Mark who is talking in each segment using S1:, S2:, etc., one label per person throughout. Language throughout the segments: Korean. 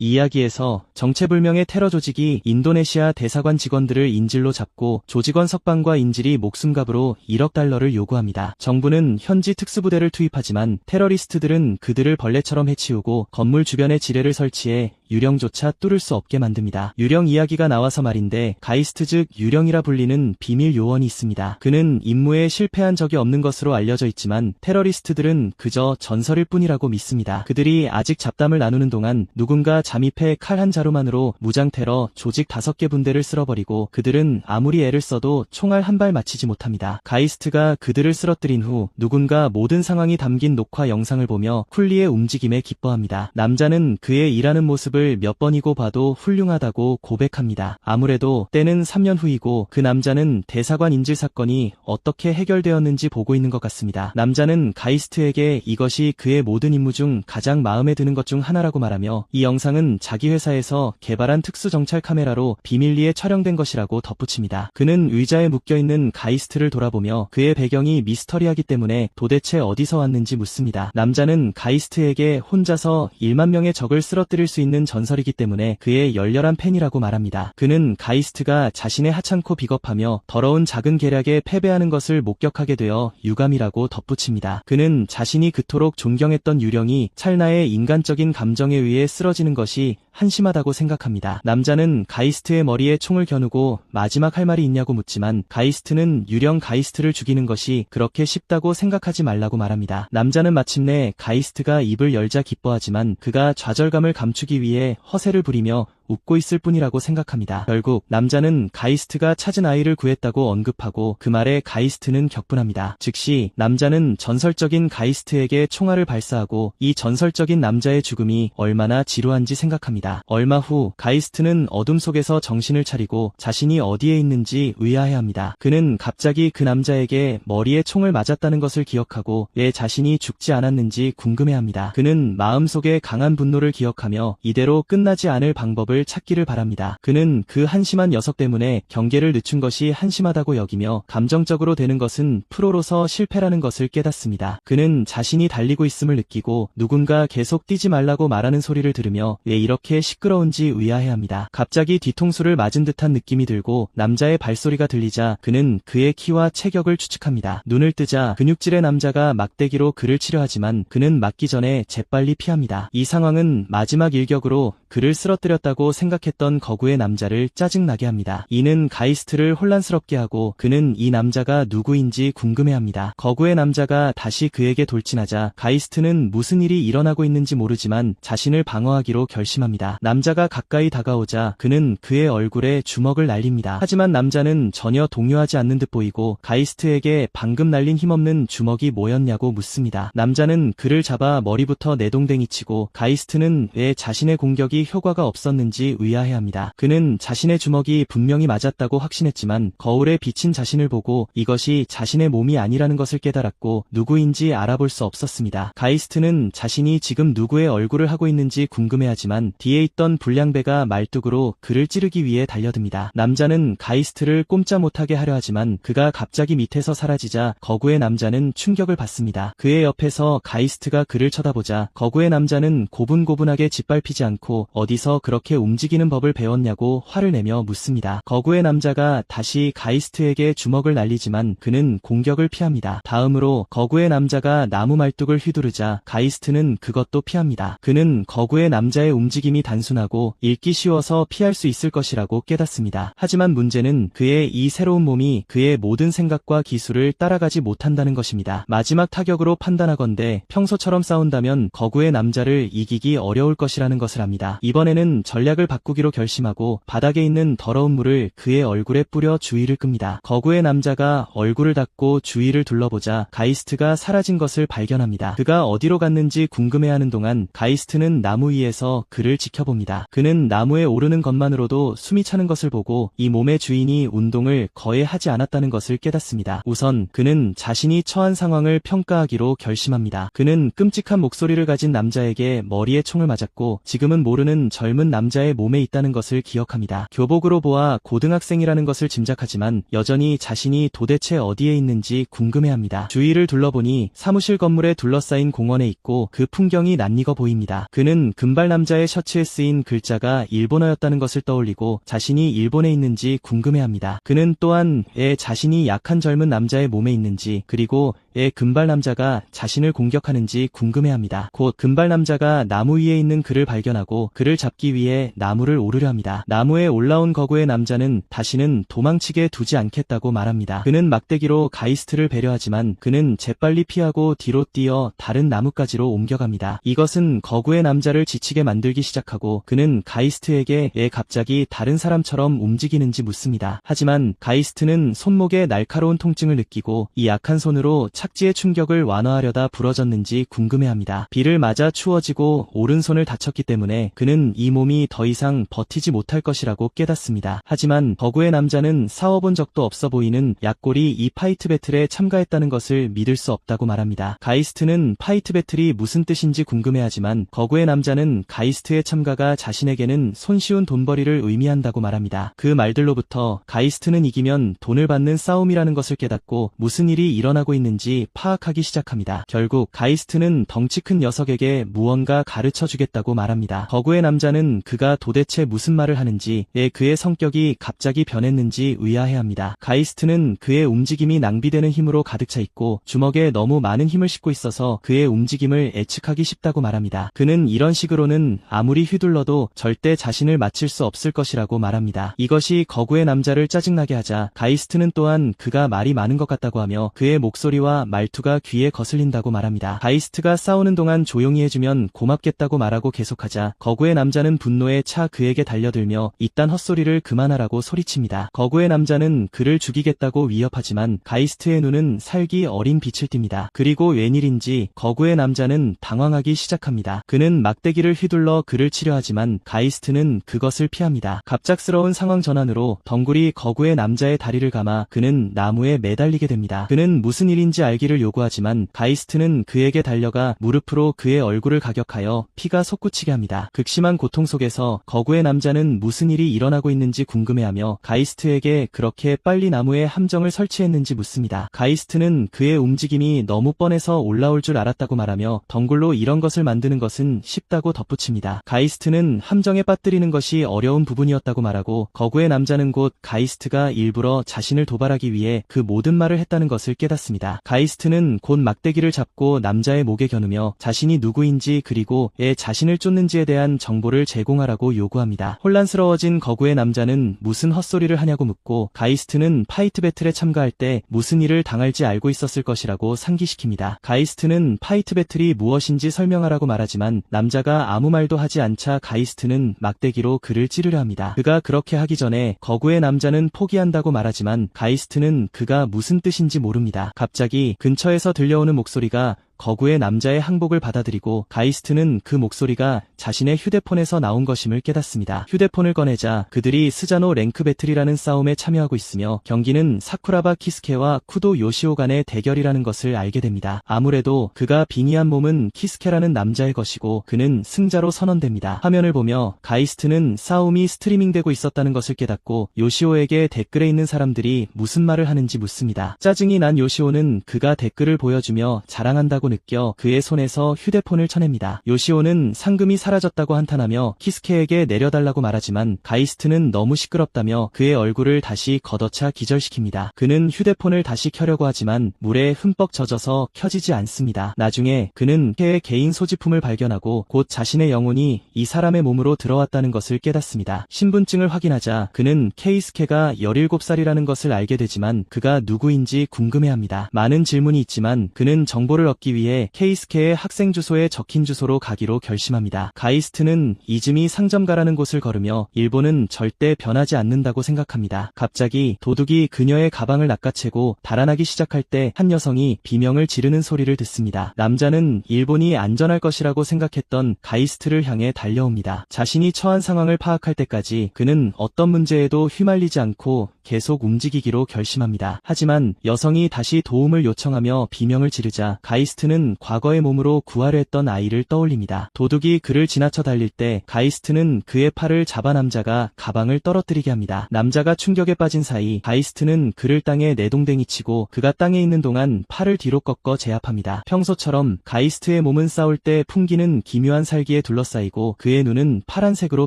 S1: 이 이야기에서 정체불명의 테러 조직이 인도네시아 대사관 직원들을 인질로 잡고 조직원 석방과 인질이 목숨값으로 1억 달러를 요구합니다. 정부는 현지 특수부대를 투입하지만 테러리스트들은 그들을 벌레처럼 해치우고 건물 주변에 지뢰를 설치해 유령조차 뚫을 수 없게 만듭니다. 유령 이야기가 나와서 말인데 가이스트 즉 유령이라 불리는 비밀 요원이 있습니다. 그는 임무에 실패한 적이 없는 것으로 알려져 있지만 테러리스트들은 그저 전설일 뿐이라고 믿습니다. 그들이 아직 잡담을 나누는 동안 누군가 잠입해 칼 한 자루만으로 무장 테러 조직 5개 분대를 쓸어버리고 그들은 아무리 애를 써도 총알 한 발 맞히지 못합니다. 가이스트가 그들을 쓰러뜨린 후 누군가 모든 상황이 담긴 녹화 영상을 보며 쿨리의 움직임에 기뻐합니다. 남자는 그의 일하는 모습을 몇 번이고 봐도 훌륭하다고 고백합니다. 아무래도 때는 3년 후이고 그 남자는 대사관 인질 사건이 어떻게 해결되었는지 보고 있는 것 같습니다. 남자는 가이스트에게 이것이 그의 모든 임무 중 가장 마음에 드는 것 중 하나라고 말하며 이 영상은 자기 회사에서 개발한 특수정찰 카메라로 비밀리에 촬영된 것이라고 덧붙입니다. 그는 의자에 묶여있는 가이스트를 돌아보며 그의 배경이 미스터리하기 때문에 도대체 어디서 왔는지 묻습니다. 남자는 가이스트에게 혼자서 1만 명의 적을 쓰러뜨릴 수 있는 전설이기 때문에 그의 열렬한 팬이라고 말합니다. 그는 가이스트가 자신의 하찮고 비겁하며 더러운 작은 계략에 패배하는 것을 목격하게 되어 유감이라고 덧붙입니다. 그는 자신이 그토록 존경했던 유령이 찰나의 인간적인 감정에 의해 쓰러지는 것이 한심하다고 생각합니다. 남자는 가이스트의 머리에 총을 겨누고 마지막 할 말이 있냐고 묻지만 가이스트는 유령 가이스트를 죽이는 것이 그렇게 쉽다고 생각하지 말라고 말합니다. 남자는 마침내 가이스트가 입을 열자 기뻐하지만 그가 좌절감을 감추기 위해 허세를 부리며 웃고 있을 뿐이라고 생각합니다. 결국 남자는 가이스트가 찾은 아이를 구했다고 언급하고 그 말에 가이스트는 격분합니다. 즉시 남자는 전설적인 가이스트에게 총알을 발사하고 이 전설적인 남자의 죽음이 얼마나 지루한지 생각합니다. 얼마 후 가이스트는 어둠 속에서 정신을 차리고 자신이 어디에 있는지 의아해합니다. 그는 갑자기 그 남자에게 머리에 총을 맞았다는 것을 기억하고 왜 자신이 죽지 않았는지 궁금해합니다. 그는 마음속에 강한 분노를 기억하며 이대로 끝나지 않을 방법을 찾기를 바랍니다. 그는 그 한심한 녀석 때문에 경계를 늦춘 것이 한심하다고 여기며 감정적으로 되는 것은 프로로서 실패라는 것을 깨닫습니다. 그는 자신이 달리고 있음을 느끼고 누군가 계속 뛰지 말라고 말하는 소리를 들으며 왜 이렇게 시끄러운지 의아해합니다. 갑자기 뒤통수를 맞은 듯한 느낌이 들고 남자의 발소리가 들리자 그는 그의 키와 체격을 추측합니다. 눈을 뜨자 근육질의 남자가 막대기로 그를 치려하지만 그는 맞기 전에 재빨리 피합니다. 이 상황은 마지막 일격으로 그를 쓰러뜨렸다고 생각했던 거구의 남자를 짜증나게 합니다. 이는 가이스트를 혼란스럽게 하고 그는 이 남자가 누구인지 궁금해합니다. 거구의 남자가 다시 그에게 돌진하자 가이스트는 무슨 일이 일어나고 있는지 모르지만 자신을 방어하기로 결심합니다. 남자가 가까이 다가오자 그는 그의 얼굴에 주먹을 날립니다. 하지만 남자는 전혀 동요하지 않는 듯 보이고 가이스트에게 방금 날린 힘없는 주먹이 뭐였냐고 묻습니다. 남자는 그를 잡아 머리부터 내동댕이 치고 가이스트는 왜 자신의 공격이 효과가 없었는지 의아해합니다. 그는 자신의 주먹이 분명히 맞았다고 확신했지만 거울에 비친 자신을 보고 이것이 자신의 몸이 아니라는 것을 깨달았고 누구인지 알아볼 수 없었습니다. 가이스트는 자신이 지금 누구의 얼굴을 하고 있는지 궁금해하지만 뒤에 있던 불량배가 말뚝으로 그를 찌르기 위해 달려듭니다. 남자는 가이스트를 꼼짝 못하게 하려 하지만 그가 갑자기 밑에서 사라지자 거구의 남자는 충격을 받습니다. 그의 옆에서 가이스트가 그를 쳐다보자 거구의 남자는 고분고분하게 짓밟히지 않고 어디서 그렇게 움직이는 법을 배웠냐고 화를 내며 묻습니다. 거구의 남자가 다시 가이스트에게 주먹을 날리지만 그는 공격을 피합니다. 다음으로 거구의 남자가 나무 말뚝을 휘두르자 가이스트는 그것도 피합니다. 그는 거구의 남자의 움직임이 단순하고 읽기 쉬워서 피할 수 있을 것이라고 깨닫습니다. 하지만 문제는 그의 이 새로운 몸이 그의 모든 생각과 기술을 따라가지 못한다는 것입니다. 마지막 타격으로 판단하건대 평소처럼 싸운다면 거구의 남자를 이기기 어려울 것이라는 것을 압니다. 이번에는 전략을 바꾸기로 결심하고 바닥에 있는 더러운 물을 그의 얼굴에 뿌려 주의를 끕니다. 거구의 남자가 얼굴을 닦고 주위를 둘러보자 가이스트가 사라진 것을 발견합니다. 그가 어디로 갔는지 궁금해하는 동안 가이스트는 나무 위에서 그를 지켜봅니다. 그는 나무에 오르는 것만으로도 숨이 차는 것을 보고 이 몸의 주인이 운동을 거의 하지 않았다는 것을 깨닫습니다. 우선 그는 자신이 처한 상황을 평가하기로 결심합니다. 그는 끔찍한 목소리를 가진 남자에게 머리에 총을 맞았고 지금은 모르는 젊은 남자 남자의 몸에 있다는 것을 기억합니다. 교복으로 보아 고등학생이라는 것을 짐작하지만 여전히 자신이 도대체 어디에 있는지 궁금해합니다. 주위를 둘러보니 사무실 건물에 둘러싸인 공원에 있고 그 풍경이 낯익어 보입니다. 그는 금발 남자의 셔츠에 쓰인 글자가 일본어였다는 것을 떠올리고 자신이 일본에 있는지 궁금해합니다. 그는 또한 자신이 약한 젊은 남자의 몸에 있는지 그리고 금발 남자가 자신을 공격하는지 궁금해합니다. 곧 금발 남자가 나무 위에 있는 그를 발견하고 그를 잡기 위해 나무를 오르려 합니다. 나무에 올라온 거구의 남자는 다시는 도망치게 두지 않겠다고 말합니다. 그는 막대기로 가이스트를 배려하지만 그는 재빨리 피하고 뒤로 뛰어 다른 나뭇가지로 옮겨갑니다. 이것은 거구의 남자를 지치게 만들기 시작하고 그는 가이스트에게 갑자기 다른 사람처럼 움직이는지 묻습니다. 하지만 가이스트는 손목에 날카로운 통증을 느끼고 이 약한 손으로 착지의 충격을 완화하려다 부러졌는지 궁금해합니다. 비를 맞아 추워지고 오른손을 다쳤기 때문에 그는 이 몸이 더 이상 버티지 못할 것이라고 깨닫습니다. 하지만 거구의 남자는 싸워본 적도 없어 보이는 약골이 이 파이트 배틀에 참가했다는 것을 믿을 수 없다고 말합니다. 가이스트는 파이트 배틀이 무슨 뜻인지 궁금해하지만 거구의 남자는 가이스트의 참가가 자신에게는 손쉬운 돈벌이를 의미한다고 말합니다. 그 말들로부터 가이스트는 이기면 돈을 받는 싸움이라는 것을 깨닫고 무슨 일이 일어나고 있는지 파악하기 시작합니다. 결국 가이스트는 덩치 큰 녀석에게 무언가 가르쳐주겠다고 말합니다. 거구의 남자는 그가 도대체 무슨 말을 하는지 그의 성격이 갑자기 변했는지 의아해합니다. 가이스트는 그의 움직임이 낭비되는 힘으로 가득 차 있고 주먹에 너무 많은 힘을 싣고 있어서 그의 움직임을 예측하기 쉽다고 말합니다. 그는 이런 식으로는 아무리 휘둘러도 절대 자신을 맞힐 수 없을 것이라고 말합니다. 이것이 거구의 남자를 짜증나게 하자 가이스트는 또한 그가 말이 많은 것 같다고 하며 그의 목소리와 말투가 귀에 거슬린다고 말합니다. 가이스트가 싸우는 동안 조용히 해주면 고맙겠다고 말하고 계속하자 거구의 남자는 분노에 차 그에게 달려들며 이딴 헛소리를 그만하라고 소리칩니다. 거구의 남자는 그를 죽이겠다고 위협하지만 가이스트의 눈은 살기 어린 빛을 띱니다. 그리고 웬일인지 거구의 남자는 당황하기 시작합니다. 그는 막대기를 휘둘러 그를 치려 하지만 가이스트는 그것을 피합니다. 갑작스러운 상황 전환으로 덩굴이 거구의 남자의 다리를 감아 그는 나무에 매달리게 됩니다. 그는 무슨 일인지 알기를 요구하지만 가이스트는 그에게 달려가 무릎으로 그의 얼굴을 가격하여 피가 솟구치게 합니다. 극심한 고통 속에서 거구의 남자는 무슨 일이 일어나고 있는지 궁금해하며 가이스트에게 그렇게 빨리 나무에 함정을 설치했는지 묻습니다. 가이스트는 그의 움직임이 너무 뻔해서 올라올 줄 알았다고 말하며 덩굴로 이런 것을 만드는 것은 쉽다고 덧붙입니다. 가이스트는 함정에 빠뜨리는 것이 어려운 부분이었다고 말하고 거구의 남자는 곧 가이스트가 일부러 자신을 도발하기 위해 그 모든 말을 했다는 것을 깨닫습니다. 가이스트는 곧 막대기를 잡고 남자의 목에 겨누며 자신이 누구인지 그리고 자신을 쫓는지에 대한 정보를 제공하라고 요구합니다. 혼란스러워진 거구의 남자는 무슨 헛소리를 하냐고 묻고 가이스트는 파이트 배틀에 참가할 때 무슨 일을 당할지 알고 있었을 것이라고 상기시킵니다. 가이스트는 파이트 배틀이 무엇인지 설명하라고 말하지만 남자가 아무 말도 하지 않자 가이스트는 막대기로 그를 찌르려 합니다. 그가 그렇게 하기 전에 거구의 남자는 포기한다고 말하지만 가이스트는 그가 무슨 뜻인지 모릅니다. 갑자기 근처에서 들려오는 목소리가 거구의 남자의 항복을 받아들이고 가이스트는 그 목소리가 자신의 휴대폰에서 나온 것임을 깨닫습니다. 휴대폰을 꺼내자 그들이 스자노 랭크 배틀이라는 싸움에 참여하고 있으며 경기는 사쿠라바 키스케와 쿠도 요시오 간의 대결이라는 것을 알게 됩니다. 아무래도 그가 빙의한 몸은 키스케라는 남자의 것이고 그는 승자로 선언됩니다. 화면을 보며 가이스트는 싸움이 스트리밍되고 있었다는 것을 깨닫고 요시오에게 댓글에 있는 사람들이 무슨 말을 하는지 묻습니다. 짜증이 난 요시오는 그가 댓글을 보여주며 자랑한다고 느껴 그의 손에서 휴대폰을 쳐냅니다. 요시오는 상금이 사라졌다고 한탄하며 키스케에게 내려달라고 말하지만 가이스트는 너무 시끄럽다며 그의 얼굴을 다시 걷어차 기절시킵니다. 그는 휴대폰을 다시 켜려고 하지만 물에 흠뻑 젖어서 켜지지 않습니다. 나중에 그는 케의 개인 소지품을 발견하고 곧 자신의 영혼이 이 사람의 몸으로 들어왔다는 것을 깨닫습니다. 신분증을 확인하자 그는 케이스케가 17살이라는 것을 알게 되지만 그가 누구인지 궁금해합니다. 많은 질문이 있지만 그는 정보를 얻기 위해 케이스케의 학생 주소에 적힌 주소로 가기로 결심합니다. 가이스트는 이즈미 상점가라는 곳을 걸으며 일본은 절대 변하지 않는다고 생각합니다. 갑자기 도둑이 그녀의 가방을 낚아채고 달아나기 시작할 때 한 여성이 비명을 지르는 소리를 듣습니다. 남자는 일본이 안전할 것이라고 생각했던 가이스트를 향해 달려옵니다. 자신이 처한 상황을 파악할 때까지 그는 어떤 문제에도 휘말리지 않고 계속 움직이기로 결심합니다. 하지만 여성이 다시 도움을 요청하며 비명을 지르자 가이스트 가이스트는 과거의 몸으로 구하려 했던 아이를 떠올립니다. 도둑이 그를 지나쳐 달릴 때 가이스트는 그의 팔을 잡아 남자가 가방을 떨어뜨리게 합니다. 남자가 충격에 빠진 사이 가이스트는 그를 땅에 내동댕이 치고 그가 땅에 있는 동안 팔을 뒤로 꺾어 제압합니다. 평소처럼 가이스트의 몸은 싸울 때 풍기는 기묘한 살기에 둘러싸이고 그의 눈은 파란색으로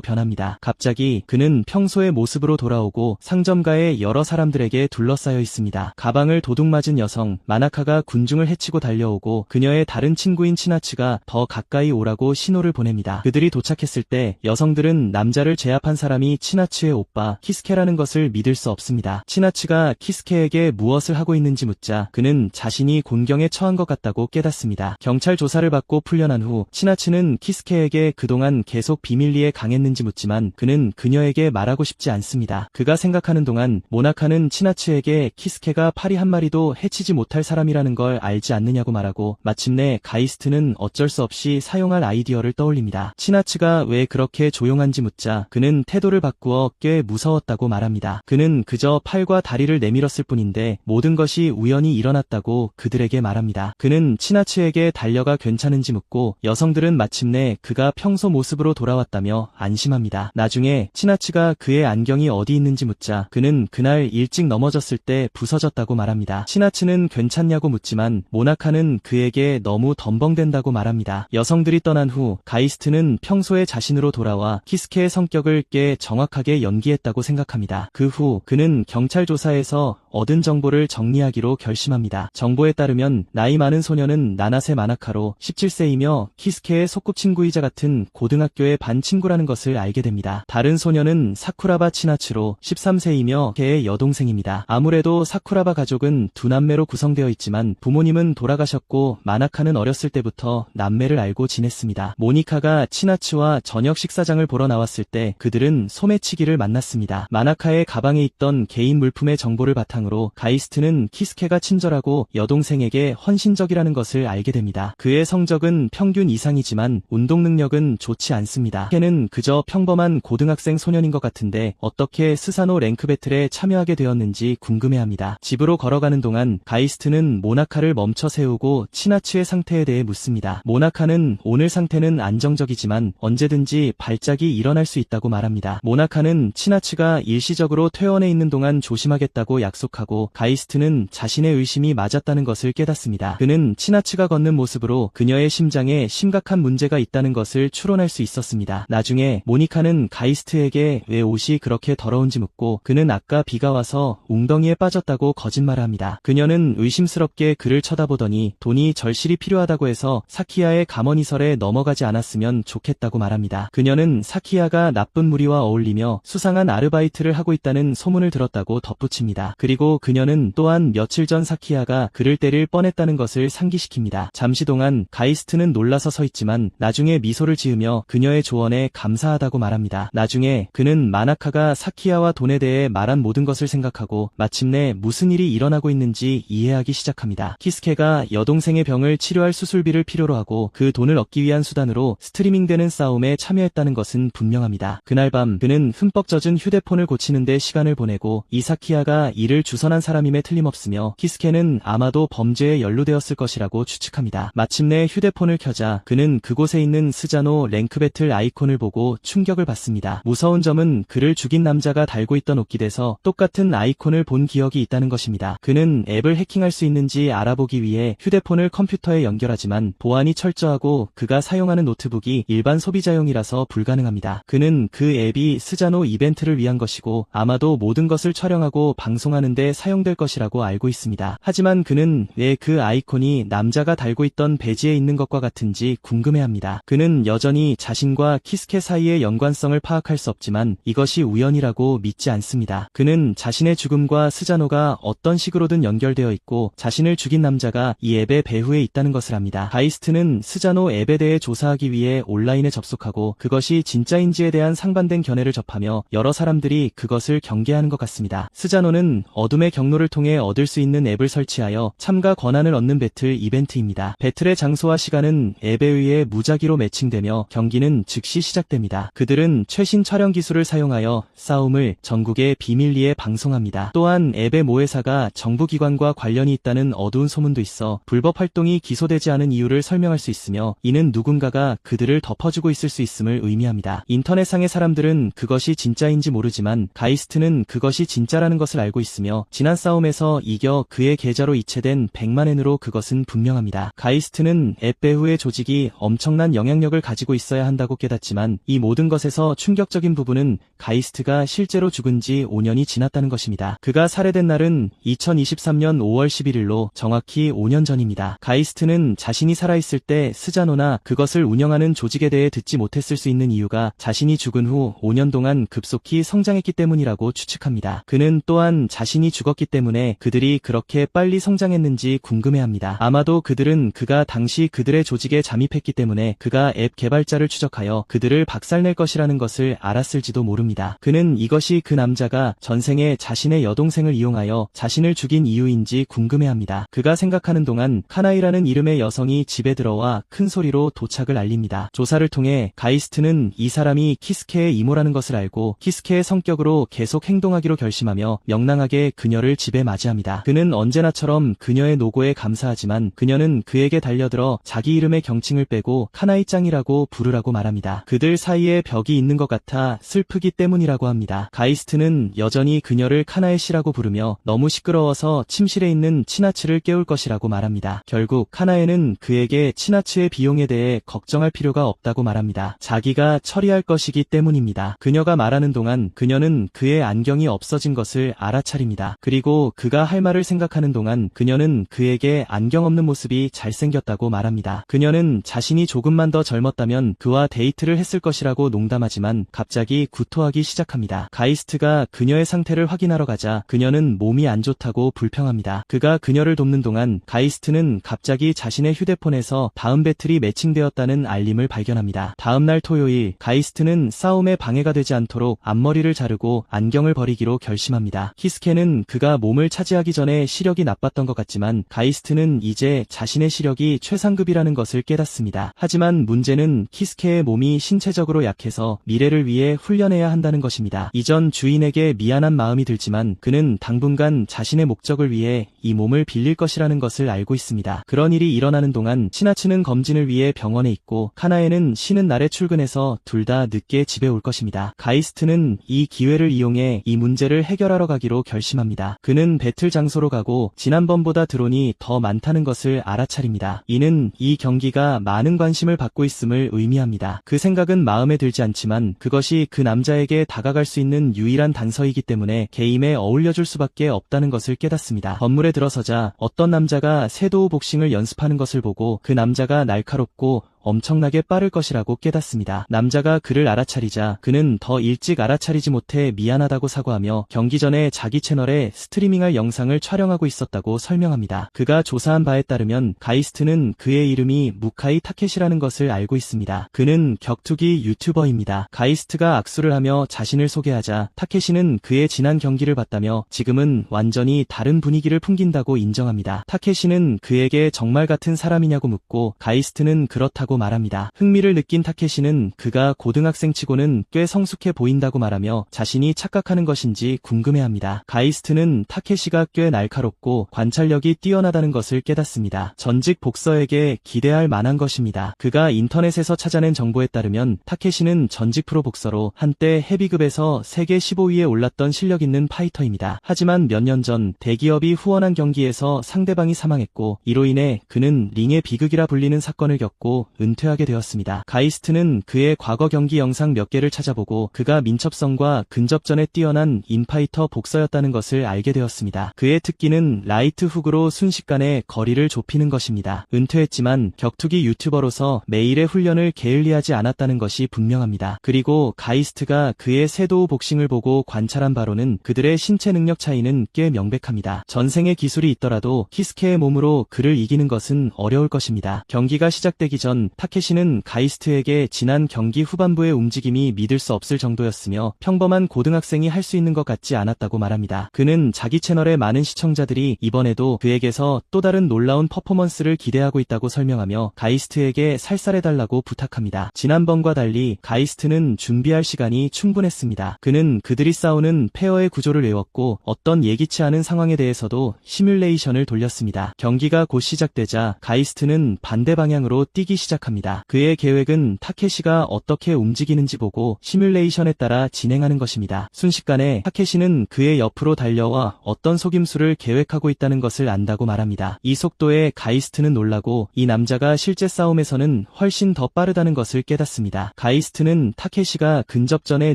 S1: 변합니다. 갑자기 그는 평소의 모습으로 돌아오고 상점가의 여러 사람들에게 둘러싸여 있습니다. 가방을 도둑 맞은 여성 마나카가 군중을 해치고 달려오고 그녀의 다른 친구인 치나츠가 더 가까이 오라고 신호를 보냅니다. 그들이 도착했을 때 여성들은 남자를 제압한 사람이 치나츠의 오빠 키스케라는 것을 믿을 수 없습니다. 치나츠가 키스케에게 무엇을 하고 있는지 묻자 그는 자신이 곤경에 처한 것 같다고 깨닫습니다. 경찰 조사를 받고 풀려난 후 치나츠는 키스케에게 그동안 계속 비밀리에 강했는지 묻지만 그는 그녀에게 말하고 싶지 않습니다. 그가 생각하는 동안 모나카는 치나츠에게 키스케가 파리 한 마리도 해치지 못할 사람이라는 걸 알지 않느냐고 말하고 마침내 가이스트는 어쩔 수 없이 사용할 아이디어를 떠올립니다. 치나츠가 왜 그렇게 조용한지 묻자 그는 태도를 바꾸어 꽤 무서웠다고 말합니다. 그는 그저 팔과 다리를 내밀었을 뿐인데 모든 것이 우연히 일어났다고 그들에게 말합니다. 그는 치나츠에게 달려가 괜찮은지 묻고 여성들은 마침내 그가 평소 모습으로 돌아왔다며 안심합니다. 나중에 치나츠가 그의 안경이 어디 있는지 묻자 그는 그날 일찍 넘어졌을 때 부서졌다고 말합니다. 치나츠는 괜찮냐고 묻지만 모나카는 그에게 너무 덤벙댄다고 말합니다. 여성들이 떠난 후 가이스트는 평소의 자신으로 돌아와 키스케의 성격을 꽤 정확하게 연기했다고 생각합니다. 그 후 그는 경찰 조사에서 얻은 정보를 정리하기로 결심합니다. 정보에 따르면 나이 많은 소녀는 나나세 마나카로 17세이며 키스케의 소꿉친구이자 같은 고등학교의 반 친구라는 것을 알게 됩니다. 다른 소녀는 사쿠라바 치나츠로 13세이며 걔의 여동생입니다. 아무래도 사쿠라바 가족은 두 남매로 구성되어 있지만 부모님은 돌아가셨고 마나카는 어렸을 때부터 남매를 알고 지냈습니다. 모니카가 치나츠와 저녁 식사장을 보러 나왔을 때 그들은 소매치기를 만났습니다. 마나카의 가방에 있던 개인 물품의 정보를 바탕으로 가이스트는 키스케가 친절하고 여동생에게 헌신적이라는 것을 알게 됩니다. 그의 성적은 평균 이상이지만 운동 능력은 좋지 않습니다. 걔는 그저 평범한 고등학생 소년인 것 같은데 어떻게 스사노 랭크 배틀에 참여하게 되었는지 궁금해합니다. 집으로 걸어가는 동안 가이스트는 모나카를 멈춰 세우고 치나츠의 상태에 대해 묻습니다. 모나카는 오늘 상태는 안정적이지만 언제든지 발작이 일어날 수 있다고 말합니다. 모나카는 치나츠가 일시적으로 퇴원해 있는 동안 조심하겠다고 약속하고 가이스트는 자신의 의심이 맞았다는 것을 깨닫습니다. 그는 치나츠가 걷는 모습으로 그녀의 심장에 심각한 문제가 있다는 것을 추론할 수 있었습니다. 나중에 모니카는 가이스트에게 왜 옷이 그렇게 더러운지 묻고 그는 아까 비가 와서 웅덩이에 빠졌다고 거짓말을 합니다. 그녀는 의심스럽게 그를 쳐다보더니 돈이 절실히 필요하다고 해서 사키야의 감언이설에 넘어가지 않았으면 좋겠다고 말합니다. 그녀는 사키야가 나쁜 무리와 어울리며 수상한 아르바이트를 하고 있다는 소문을 들었다고 덧붙입니다. 그리고 그녀는 또한 며칠 전 사키야가 그를 때릴 뻔했다는 것을 상기시킵니다. 잠시 동안 가이스트는 놀라서 서 있지만 나중에 미소를 지으며 그녀의 조언에 감사하다고 말합니다. 나중에 그는 마나카가 사키야와 돈에 대해 말한 모든 것을 생각하고 마침내 무슨 일이 일어나고 있는지 이해하기 시작합니다. 키스케가 여동생의 병을 치료할 수술비를 필요로 하고 그 돈을 얻기 위한 수단으로 스트리밍되는 싸움에 참여했다는 것은 분명합니다. 그날 밤 그는 흠뻑 젖은 휴대폰을 고치는데 시간을 보내고 이사키야가 이를 주선한 사람임에 틀림없으며 키스케는 아마도 범죄에 연루되었을 것이라고 추측합니다. 마침내 휴대폰을 켜자 그는 그곳에 있는 스자노 랭크 배틀 아이콘을 보고 충격을 받습니다. 무서운 점은 그를 죽인 남자가 달고 있던 옷깃에서 똑같은 아이콘을 본 기억이 있다는 것입니다. 그는 앱을 해킹할 수 있는지 알아보기 위해 휴대폰을 컴퓨터에 연결하지만 보안이 철저하고 그가 사용하는 노트북이 일반 소비자용이라서 불가능합니다. 그는 그 앱이 스자노 이벤트를 위한 것이고 아마도 모든 것을 촬영하고 방송하는 데 사용될 것이라고 알고 있습니다. 하지만 그는 왜 그 아이콘이 남자가 달고 있던 배지에 있는 것과 같은지 궁금해합니다. 그는 여전히 자신과 키스케 사이의 연관성을 파악할 수 없지만 이것이 우연이라고 믿지 않습니다. 그는 자신의 죽음과 스자노가 어떤 식으로든 연결되어 있고 자신을 죽인 남자가 이 앱의 배후에 있다는 것을 압니다. 가이스트는 스자노 앱에 대해 조사하기 위해 온라인에 접속하고 그것이 진짜인지에 대한 상반된 견해를 접하며 여러 사람들이 그것을 경계하는 것 같습니다. 스자노는 어둠의 경로를 통해 얻을 수 있는 앱을 설치하여 참가 권한을 얻는 배틀 이벤트입니다. 배틀의 장소와 시간은 앱에 의해 무작위로 매칭되며 경기는 즉시 시작됩니다. 그들은 최신 촬영 기술을 사용하여 싸움을 전국의 비밀리에 방송합니다. 또한 앱의 모회사가 정부기관과 관련이 있다는 어두운 소문도 있어 불법 활동이 기소되지 않은 이유를 설명할 수 있으며, 이는 누군가가 그들을 덮어주고 있을 수 있음을 의미합니다. 인터넷상의 사람들은 그것이 진짜인지 모르지만 가이스트는 그것이 진짜라는 것을 알고 있으며 지난 싸움에서 이겨 그의 계좌로 이체된 100만엔으로 그것은 분명합니다. 가이스트는 앱 배후의 조직이 엄청난 영향력을 가지고 있어야 한다고 깨닫지만 이 모든 것에서 충격적인 부분은 가이스트가 실제로 죽은 지 5년이 지났다는 것입니다. 그가 살해된 날은 2023년 5월 11일로 정확히 5년 전입니다. 가이스트는 자신이 살아있을 때 스자노나 그것을 운영하는 조직에 대해 듣지 못했을 수 있는 이유가 자신이 죽은 후 5년 동안 급속히 성장했기 때문이라고 추측합니다. 그는 또한 자신이 죽었기 때문에 그들이 그렇게 빨리 성장했는지 궁금해합니다. 아마도 그들은 그가 당시 그들의 조직에 잠입했기 때문에 그가 앱 개발자를 추적하여 그들을 박살낼 것이라는 것을 알았을지도 모릅니다. 그는 이것이 그 남자가 전생에 자신의 여동생을 이용하여 자신을 죽인 이유인지 궁금해합니다. 그가 생각하는 동안 카나이라는 이름의 여성이 집에 들어와 큰 소리로 도착을 알립니다. 조사를 통해 가이스트는 이 사람이 키스케의 이모라는 것을 알고 키스케의 성격으로 계속 행동하기로 결심하며 명랑하게 그녀를 집에 맞이합니다. 그는 언제나처럼 그녀의 노고에 감사하지만 그녀는 그에게 달려들어 자기 이름의 경칭을 빼고 카나이짱이라고 부르라고 말합니다. 그들 사이에 벽이 있는 것 같아 슬프기 때문이라고 합니다. 가이스트는 여전히 그녀를 카나의 씨라고 부르며 너무 시끄러워서 침실에 있는 치나츠를 깨울 것이라고 말합니다. 결국 카나에는 그에게 치나츠의 비용에 대해 걱정할 필요가 없다고 말합니다. 자기가 처리할 것이기 때문입니다. 그녀가 말하는 동안 그녀는 그의 안경이 없어진 것을 알아차립니다. 그리고 그가 할 말을 생각하는 동안 그녀는 그에게 안경 없는 모습이 잘생겼다고 말합니다. 그녀는 자신이 조금만 더 젊었다면 그와 데이트를 했을 것이라고 농담하지만 갑자기 구토하기 시작합니다. 가이스트가 그녀의 상태를 확인하러 가자 그녀는 몸이 안 좋다고 불평합니다. 그가 그녀를 돕는 동안 가이스트는 갑자기 자신의 휴대폰에서 다음 배틀이 매칭되었다는 알림을 발견합니다. 다음날 토요일, 가이스트는 싸움에 방해가 되지 않도록 앞머리를 자르고 안경을 버리기로 결심합니다. 키스케는 그가 몸을 차지하기 전에 시력이 나빴던 것 같지만 가이스트는 이제 자신의 시력이 최상급이라는 것을 깨닫습니다. 하지만 문제는 키스케의 몸이 신체적으로 약해서 미래를 위해 훈련해야 한다는 것입니다. 이전 주인에게 미안한 마음이 들지만 그는 당분간 자신의 목적을 위해 이 몸을 빌릴 것이라는 것을 알고 있습니다. 그런 일이 일어나는 동안 치나츠는 검진을 위해 병원에 있고 카나에는 쉬는 날에 출근해서 둘 다 늦게 집에 올 것입니다. 가이스트는 이 기회를 이용해 이 문제를 해결하러 가기로 결심합니다. 그는 배틀 장소로 가고 지난번보다 드론이 더 많다는 것을 알아차립니다. 이는 이 경기가 많은 관심을 받고 있음을 의미합니다. 그 생각은 마음에 들지 않지만 그것이 그 남자에게 다가갈 수 있는 유일한 단서이기 때문에 게임에 어울려줄 수밖에 없다는 것을 깨닫습니다. 건물에 들어서자 어떤 남자가 섀도우 복싱을 연습하는 것을 보고 그 남자가 날카롭고 엄청나게 빠를 것이라고 깨닫습니다. 남자가 그를 알아차리자 그는 더 일찍 알아차리지 못해 미안하다고 사과하며 경기 전에 자기 채널에 스트리밍할 영상을 촬영하고 있었다고 설명합니다. 그가 조사한 바에 따르면 가이스트는 그의 이름이 무카이 타케시라는 것을 알고 있습니다. 그는 격투기 유튜버입니다. 가이스트가 악수를 하며 자신을 소개하자 타케시는 그의 지난 경기를 봤다며 지금은 완전히 다른 분위기를 풍긴다고 인정합니다. 타케시는 그에게 정말 같은 사람이냐고 묻고 가이스트는 그렇다고 말합니다. 흥미를 느낀 타케시는 그가 고등학생치고는 꽤 성숙해 보인다고 말하며 자신이 착각하는 것인지 궁금해합니다. 가이스트는 타케시가 꽤 날카롭고 관찰력이 뛰어나다는 것을 깨닫습니다. 전직 복서에게 기대할 만한 것입니다. 그가 인터넷에서 찾아낸 정보에 따르면 타케시는 전직 프로 복서로 한때 헤비급에서 세계 15위에 올랐던 실력 있는 파이터입니다. 하지만 몇 년 전 대기업이 후원한 경기에서 상대방이 사망했고 이로 인해 그는 링의 비극이라 불리는 사건을 겪고 은퇴하게 되었습니다. 가이스트는 그의 과거 경기 영상 몇 개를 찾아보고 그가 민첩성과 근접전에 뛰어난 인파이터 복서였다는 것을 알게 되었습니다. 그의 특기는 라이트 훅으로 순식간에 거리를 좁히는 것입니다. 은퇴했지만 격투기 유튜버로서 매일의 훈련을 게을리하지 않았다는 것이 분명합니다. 그리고 가이스트가 그의 섀도우 복싱을 보고 관찰한 바로는 그들의 신체 능력 차이는 꽤 명백합니다. 전생의 기술이 있더라도 키스케의 몸으로 그를 이기는 것은 어려울 것입니다. 경기가 시작되기 전 타케시는 가이스트에게 지난 경기 후반부의 움직임이 믿을 수 없을 정도였으며 평범한 고등학생이 할 수 있는 것 같지 않았다고 말합니다. 그는 자기 채널의 많은 시청자들이 이번에도 그에게서 또 다른 놀라운 퍼포먼스를 기대하고 있다고 설명하며 가이스트에게 살살해달라고 부탁합니다. 지난번과 달리 가이스트는 준비할 시간이 충분했습니다. 그는 그들이 싸우는 페어의 구조를 외웠고 어떤 예기치 않은 상황에 대해서도 시뮬레이션을 돌렸습니다. 경기가 곧 시작되자 가이스트는 반대 방향으로 뛰기 시작합니다. 그의 계획은 타케시가 어떻게 움직이는지 보고 시뮬레이션에 따라 진행하는 것입니다. 순식간에 타케시는 그의 옆으로 달려와 어떤 속임수를 계획하고 있다는 것을 안다고 말합니다. 이 속도에 가이스트는 놀라고 이 남자가 실제 싸움에서는 훨씬 더 빠르다는 것을 깨닫습니다. 가이스트는 타케시가 근접전에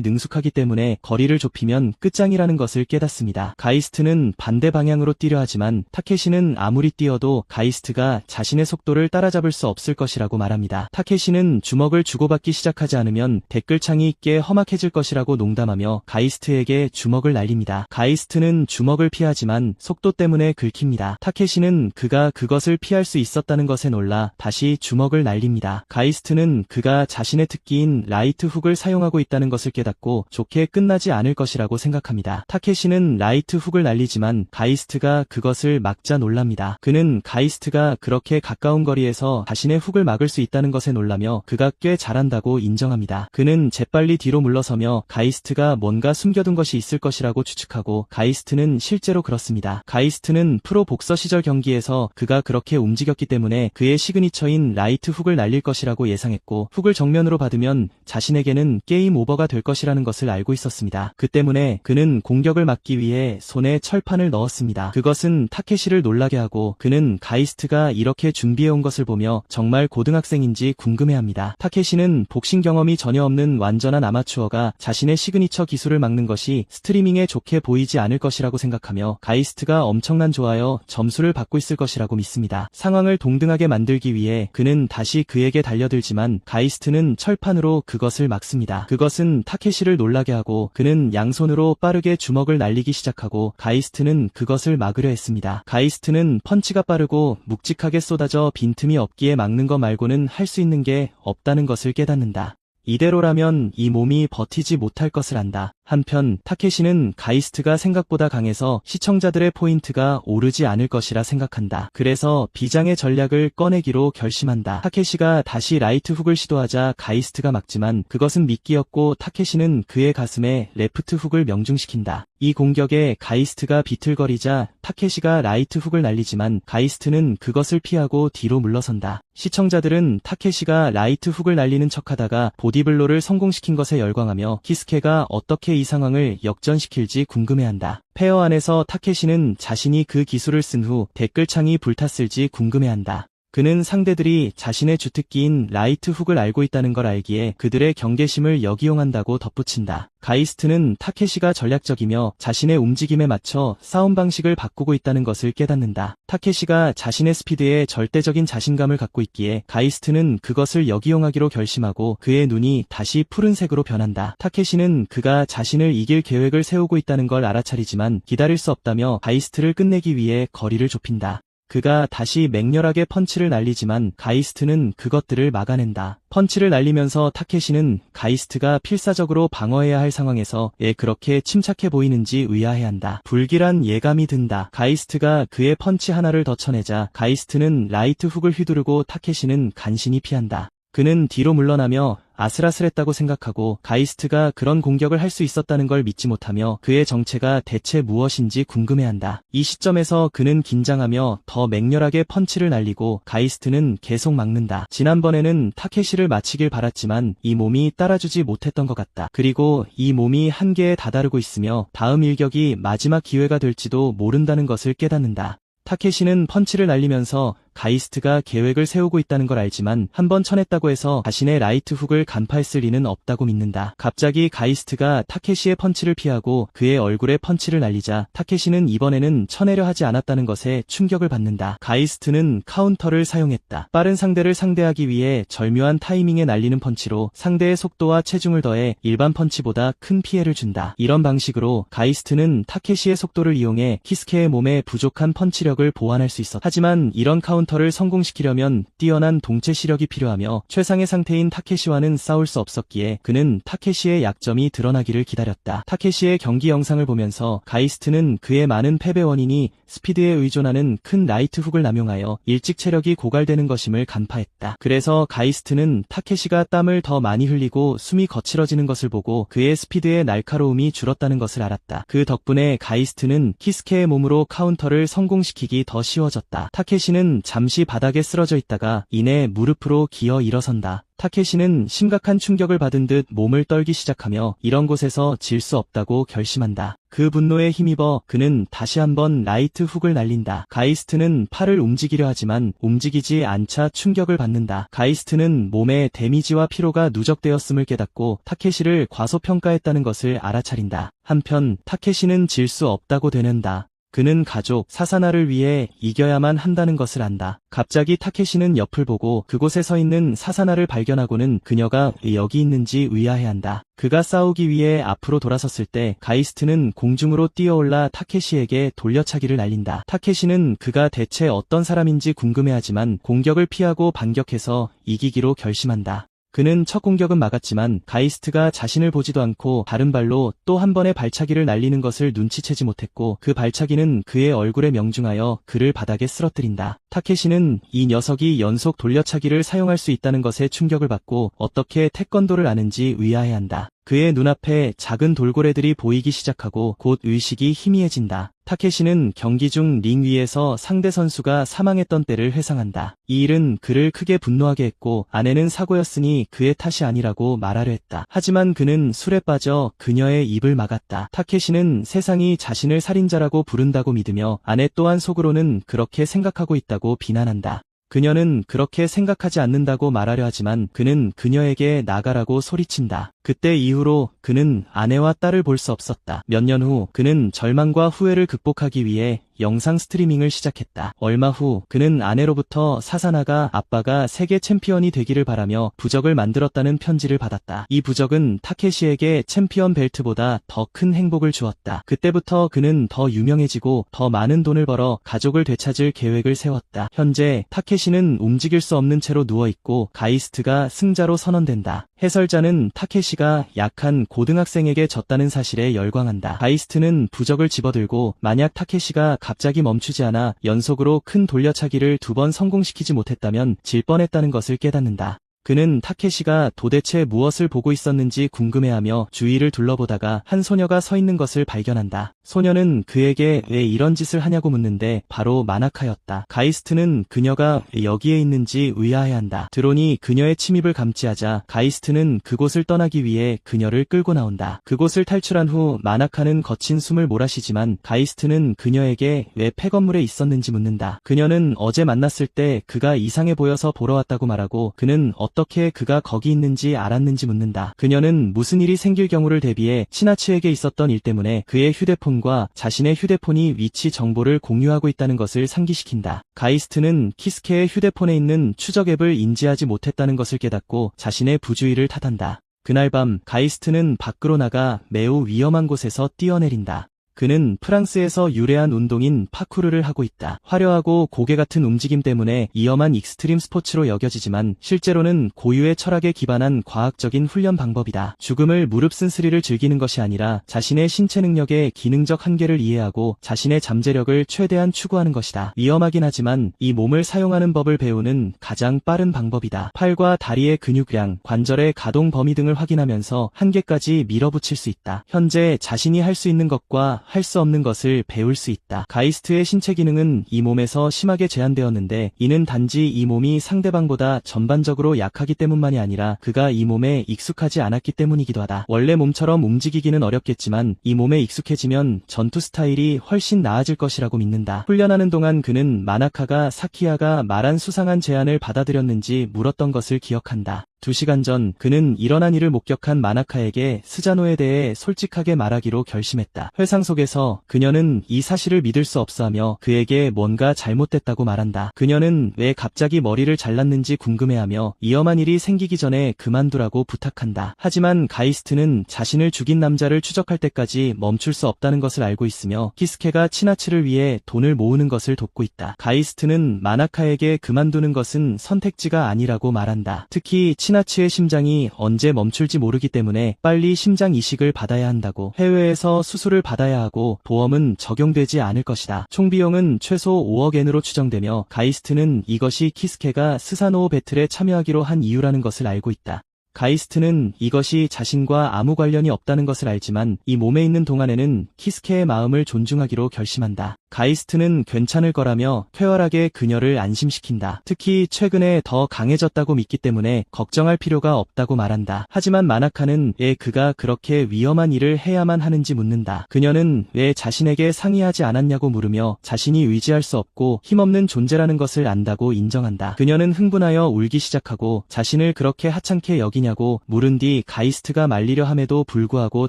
S1: 능숙하기 때문에 거리를 좁히면 끝장이라는 것을 깨닫습니다. 가이스트는 반대 방향으로 뛰려 하지만 타케시는 아무리 뛰어도 가이스트가 자신의 속도를 따라잡을 수 없을 것이라고 말합니다. 타케시는 주먹을 주고받기 시작하지 않으면 댓글창이 꽤 험악해질 것이라고 농담하며 가이스트에게 주먹을 날립니다. 가이스트는 주먹을 피하지만 속도 때문에 긁힙니다. 타케시는 그가 그것을 피할 수 있었다는 것에 놀라 다시 주먹을 날립니다. 가이스트는 그가 자신의 특기인 라이트 훅을 사용하고 있다는 것을 깨닫고 좋게 끝나지 않을 것이라고 생각합니다. 타케시는 라이트 훅을 날리지만 가이스트가 그것을 막자 놀랍니다. 그는 가이스트가 그렇게 가까운 거리에서 자신의 훅을 막을 수 있다는 것에 놀라며 그가 꽤 잘한다고 인정합니다. 그는 재빨리 뒤로 물러서며 가이스트가 뭔가 숨겨둔 것이 있을 것이라고 추측하고 가이스트는 실제로 그렇습니다. 가이스트는 프로 복서 시절 경기에서 그가 그렇게 움직였기 때문에 그의 시그니처인 라이트 훅을 날릴 것이라고 예상했고 훅을 정면으로 받으면 자신에게는 게임 오버가 될 것이라는 것을 알고 있었습니다. 그 때문에 그는 공격을 막기 위해 손에 철판을 넣었습니다. 그것은 타케시를 놀라게 하고 그는 가이스트가 이렇게 준비해온 것을 보며 정말 고등학생인지 궁금해합니다. 타케시는 복싱 경험이 전혀 없는 완전한 아마추어가 자신의 시그니처 기술을 막는 것이 스트리밍에 좋게 보이지 않을 것이라고 생각하며 가이스트가 엄청난 좋아요 점수를 받고 있을 것이라고 믿습니다. 상황을 동등하게 만들기 위해 그는 다시 그에게 달려들지만 가이스트는 철판으로 그것을 막습니다. 그것은 타케시를 놀라게 하고 그는 양손으로 빠르게 주먹을 날리기 시작하고 가이스트는 그것을 막으려 했습니다. 가이스트는 펀치가 빠르고 묵직하게 쏟아져 빈틈이 없기에 막는 것 말고는 할 수 있는 게 없다는 것을 깨닫는다. 이대로라면 이 몸이 버티지 못할 것을 안다. 한편 타케시는 가이스트가 생각보다 강해서 시청자들의 포인트가 오르지 않을 것이라 생각한다. 그래서 비장의 전략을 꺼내기로 결심한다. 타케시가 다시 라이트 훅을 시도하자 가이스트가 막지만 그것은 미끼였고 타케시는 그의 가슴에 레프트 훅을 명중시킨다. 이 공격에 가이스트가 비틀거리자 타케시가 라이트 훅을 날리지만 가이스트는 그것을 피하고 뒤로 물러선다. 시청자들은 타케시가 라이트 훅을 날리는 척하다가 보디블로를 성공시킨 것에 열광하며 키스케가 어떻게 이 상황을 역전시킬지 궁금해한다. 페어 안에서 타케시는 자신이 그 기술을 쓴 후 댓글창이 불탔을지 궁금해한다. 그는 상대들이 자신의 주특기인 라이트 훅을 알고 있다는 걸 알기에 그들의 경계심을 역이용한다고 덧붙인다. 가이스트는 타케시가 전략적이며 자신의 움직임에 맞춰 싸움 방식을 바꾸고 있다는 것을 깨닫는다. 타케시가 자신의 스피드에 절대적인 자신감을 갖고 있기에 가이스트는 그것을 역이용하기로 결심하고 그의 눈이 다시 푸른색으로 변한다. 타케시는 그가 자신을 이길 계획을 세우고 있다는 걸 알아차리지만 기다릴 수 없다며 가이스트를 끝내기 위해 거리를 좁힌다. 그가 다시 맹렬하게 펀치를 날리지만 가이스트는 그것들을 막아낸다. 펀치를 날리면서 타케시는 가이스트가 필사적으로 방어해야 할 상황에서 왜 그렇게 침착해 보이는지 의아해한다. 불길한 예감이 든다. 가이스트가 그의 펀치 하나를 더 쳐내자 가이스트는 라이트 훅을 휘두르고 타케시는 간신히 피한다. 그는 뒤로 물러나며 아슬아슬했다고 생각하고 가이스트가 그런 공격을 할 수 있었다는 걸 믿지 못하며 그의 정체가 대체 무엇인지 궁금해한다. 이 시점에서 그는 긴장하며 더 맹렬하게 펀치를 날리고 가이스트는 계속 막는다. 지난번에는 타케시를 마치길 바랐지만 이 몸이 따라주지 못했던 것 같다. 그리고 이 몸이 한계에 다다르고 있으며 다음 일격이 마지막 기회가 될지도 모른다는 것을 깨닫는다. 타케시는 펀치를 날리면서 가이스트가 계획을 세우고 있다는 걸 알지만 한번 쳐냈다고 해서 자신의 라이트 훅을 간파했을 리는 없다고 믿는다. 갑자기 가이스트가 타케시의 펀치를 피하고 그의 얼굴에 펀치를 날리자 타케시는 이번에는 쳐내려 하지 않았다는 것에 충격을 받는다. 가이스트는 카운터를 사용했다. 빠른 상대를 상대하기 위해 절묘한 타이밍에 날리는 펀치로 상대의 속도와 체중을 더해 일반 펀치보다 큰 피해를 준다. 이런 방식으로 가이스트는 타케시의 속도를 이용해 키스케의 몸에 부족한 펀치력을 보완할 수 있었다. 하지만 이런 카운터는 카운터를 성공시키려면 뛰어난 동체 시력이 필요하며 최상의 상태인 타케시와는 싸울 수 없었기에 그는 타케시의 약점이 드러나기를 기다렸다. 타케시의 경기 영상을 보면서 가이스트는 그의 많은 패배 원인이 스피드에 의존하는 큰 라이트 훅을 남용하여 일찍 체력이 고갈되는 것임을 간파했다. 그래서 가이스트는 타케시가 땀을 더 많이 흘리고 숨이 거칠어지는 것을 보고 그의 스피드의 날카로움이 줄었다는 것을 알았다. 그 덕분에 가이스트는 키스케의 몸으로 카운터를 성공시키기 더 쉬워졌다. 타케시는 잠시 바닥에 쓰러져 있다가 이내 무릎으로 기어 일어선다. 타케시는 심각한 충격을 받은 듯 몸을 떨기 시작하며 이런 곳에서 질 수 없다고 결심한다. 그 분노에 힘입어 그는 다시 한번 라이트 훅을 날린다. 가이스트는 팔을 움직이려 하지만 움직이지 않자 충격을 받는다. 가이스트는 몸에 데미지와 피로가 누적되었음을 깨닫고 타케시를 과소평가했다는 것을 알아차린다. 한편 타케시는 질 수 없다고 되는다. 그는 가족, 사사나를 위해 이겨야만 한다는 것을 안다. 갑자기 타케시는 옆을 보고 그곳에 서 있는 사사나를 발견하고는 그녀가 왜 여기 있는지 의아해한다. 그가 싸우기 위해 앞으로 돌아섰을 때 가이스트는 공중으로 뛰어올라 타케시에게 돌려차기를 날린다. 타케시는 그가 대체 어떤 사람인지 궁금해하지만 공격을 피하고 반격해서 이기기로 결심한다. 그는 첫 공격은 막았지만 가이스트가 자신을 보지도 않고 다른 발로 또 한 번의 발차기를 날리는 것을 눈치채지 못했고 그 발차기는 그의 얼굴에 명중하여 그를 바닥에 쓰러뜨린다. 타케시는 이 녀석이 연속 돌려차기를 사용할 수 있다는 것에 충격을 받고 어떻게 태권도를 아는지 의아해한다. 그의 눈앞에 작은 돌고래들이 보이기 시작하고 곧 의식이 희미해진다. 타케시는 경기 중 링 위에서 상대 선수가 사망했던 때를 회상한다. 이 일은 그를 크게 분노하게 했고 아내는 사고였으니 그의 탓이 아니라고 말하려 했다. 하지만 그는 술에 빠져 그녀의 입을 막았다. 타케시는 세상이 자신을 살인자라고 부른다고 믿으며 아내 또한 속으로는 그렇게 생각하고 있다고 비난한다. 그녀는 그렇게 생각하지 않는다고 말하려 하지만 그는 그녀에게 나가라고 소리친다. 그때 이후로 그는 아내와 딸을 볼 수 없었다. 몇 년 후 그는 절망과 후회를 극복하기 위해 영상 스트리밍을 시작했다. 얼마 후 그는 아내로부터 사사나가 아빠가 세계 챔피언이 되기를 바라며 부적을 만들었다는 편지를 받았다. 이 부적은 타케시에게 챔피언 벨트보다 더 큰 행복을 주었다. 그때부터 그는 더 유명해지고 더 많은 돈을 벌어 가족을 되찾을 계획을 세웠다. 현재 타케시는 움직일 수 없는 채로 누워있고 가이스트가 승자로 선언된다. 해설자는 타케시가 약한 고등학생에게 졌다는 사실에 열광한다. 가이스트는 부적을 집어들고 만약 타케시가 갑자기 멈추지 않아 연속으로 큰 돌려차기를 2번 성공시키지 못했다면 질 뻔했다는 것을 깨닫는다. 그는 타케시가 도대체 무엇을 보고 있었는지 궁금해하며 주위를 둘러보다가 한 소녀가 서 있는 것을 발견한다. 소녀는 그에게 왜 이런 짓을 하냐고 묻는데 바로 마나카였다. 가이스트는 그녀가 왜 여기에 있는지 의아해한다. 드론이 그녀의 침입을 감지하자 가이스트는 그곳을 떠나기 위해 그녀를 끌고 나온다. 그곳을 탈출한 후 마나카는 거친 숨을 몰아쉬지만 가이스트는 그녀에게 왜 폐건물에 있었는지 묻는다. 그녀는 어제 만났을 때 그가 이상해 보여서 보러 왔다고 말하고 그는 어떻게 그가 거기 있는지 알았는지 묻는다. 그녀는 무슨 일이 생길 경우를 대비해 시나치에게 있었던 일 때문에 그의 휴대폰과 자신의 휴대폰이 위치 정보를 공유하고 있다는 것을 상기시킨다. 가이스트는 키스케의 휴대폰에 있는 추적 앱을 인지하지 못했다는 것을 깨닫고 자신의 부주의를 탓한다. 그날 밤 가이스트는 밖으로 나가 매우 위험한 곳에서 뛰어내린다. 그는 프랑스에서 유래한 운동인 파쿠르를 하고 있다. 화려하고 고개 같은 움직임 때문에 위험한 익스트림 스포츠로 여겨지지만 실제로는 고유의 철학에 기반한 과학적인 훈련 방법이다. 죽음을 무릅쓴 스릴을 즐기는 것이 아니라 자신의 신체 능력의 기능적 한계를 이해하고 자신의 잠재력을 최대한 추구하는 것이다. 위험하긴 하지만 이 몸을 사용하는 법을 배우는 가장 빠른 방법이다. 팔과 다리의 근육량, 관절의 가동 범위 등을 확인하면서 한계까지 밀어붙일 수 있다. 현재 자신이 할 수 있는 것과 할 수 없는 것을 배울 수 있다. 가이스트의 신체 기능은 이 몸에서 심하게 제한되었는데 이는 단지 이 몸이 상대방보다 전반적으로 약하기 때문만이 아니라 그가 이 몸에 익숙하지 않았기 때문이기도 하다. 원래 몸처럼 움직이기는 어렵겠지만 이 몸에 익숙해지면 전투 스타일이 훨씬 나아질 것이라고 믿는다. 훈련하는 동안 그는 마나카가 사키야가 말한 수상한 제안을 받아들였는지 물었던 것을 기억한다. 2시간 전 그는 일어난 일을 목격한 마나카에게 스자노에 대해 솔직하게 말하기로 결심했다. 회상 속에서 그녀는 이 사실을 믿을 수 없어하며 그에게 뭔가 잘못됐다고 말한다. 그녀는 왜 갑자기 머리를 잘랐는지 궁금해하며 위험한 일이 생기기 전에 그만두라고 부탁한다. 하지만 가이스트는 자신을 죽인 남자를 추적할 때까지 멈출 수 없다는 것을 알고 있으며 키스케가 치나츠를 위해 돈을 모으는 것을 돕고 있다. 가이스트는 마나카에게 그만두는 것은 선택지가 아니라고 말한다. 특히 치나츠의 심장이 언제 멈출지 모르기 때문에 빨리 심장 이식을 받아야 한다고. 해외에서 수술을 받아야 하고 보험은 적용되지 않을 것이다. 총 비용은 최소 5억 엔으로 추정되며 가이스트는 이것이 키스케가 스사노오 배틀에 참여하기로 한 이유라는 것을 알고 있다. 가이스트는 이것이 자신과 아무 관련이 없다는 것을 알지만 이 몸에 있는 동안에는 키스케의 마음을 존중하기로 결심한다. 가이스트는 괜찮을 거라며 쾌활하게 그녀를 안심시킨다. 특히 최근에 더 강해졌다고 믿기 때문에 걱정할 필요가 없다고 말한다. 하지만 마나카는 왜 그가 그렇게 위험한 일을 해야만 하는지 묻는다. 그녀는 왜 자신에게 상의하지 않았냐고 물으며 자신이 의지할 수 없고 힘없는 존재라는 것을 안다고 인정한다. 그녀는 흥분하여 울기 시작하고 자신을 그렇게 하찮게 여기냐고 물은 뒤 가이스트가 말리려 함에도 불구하고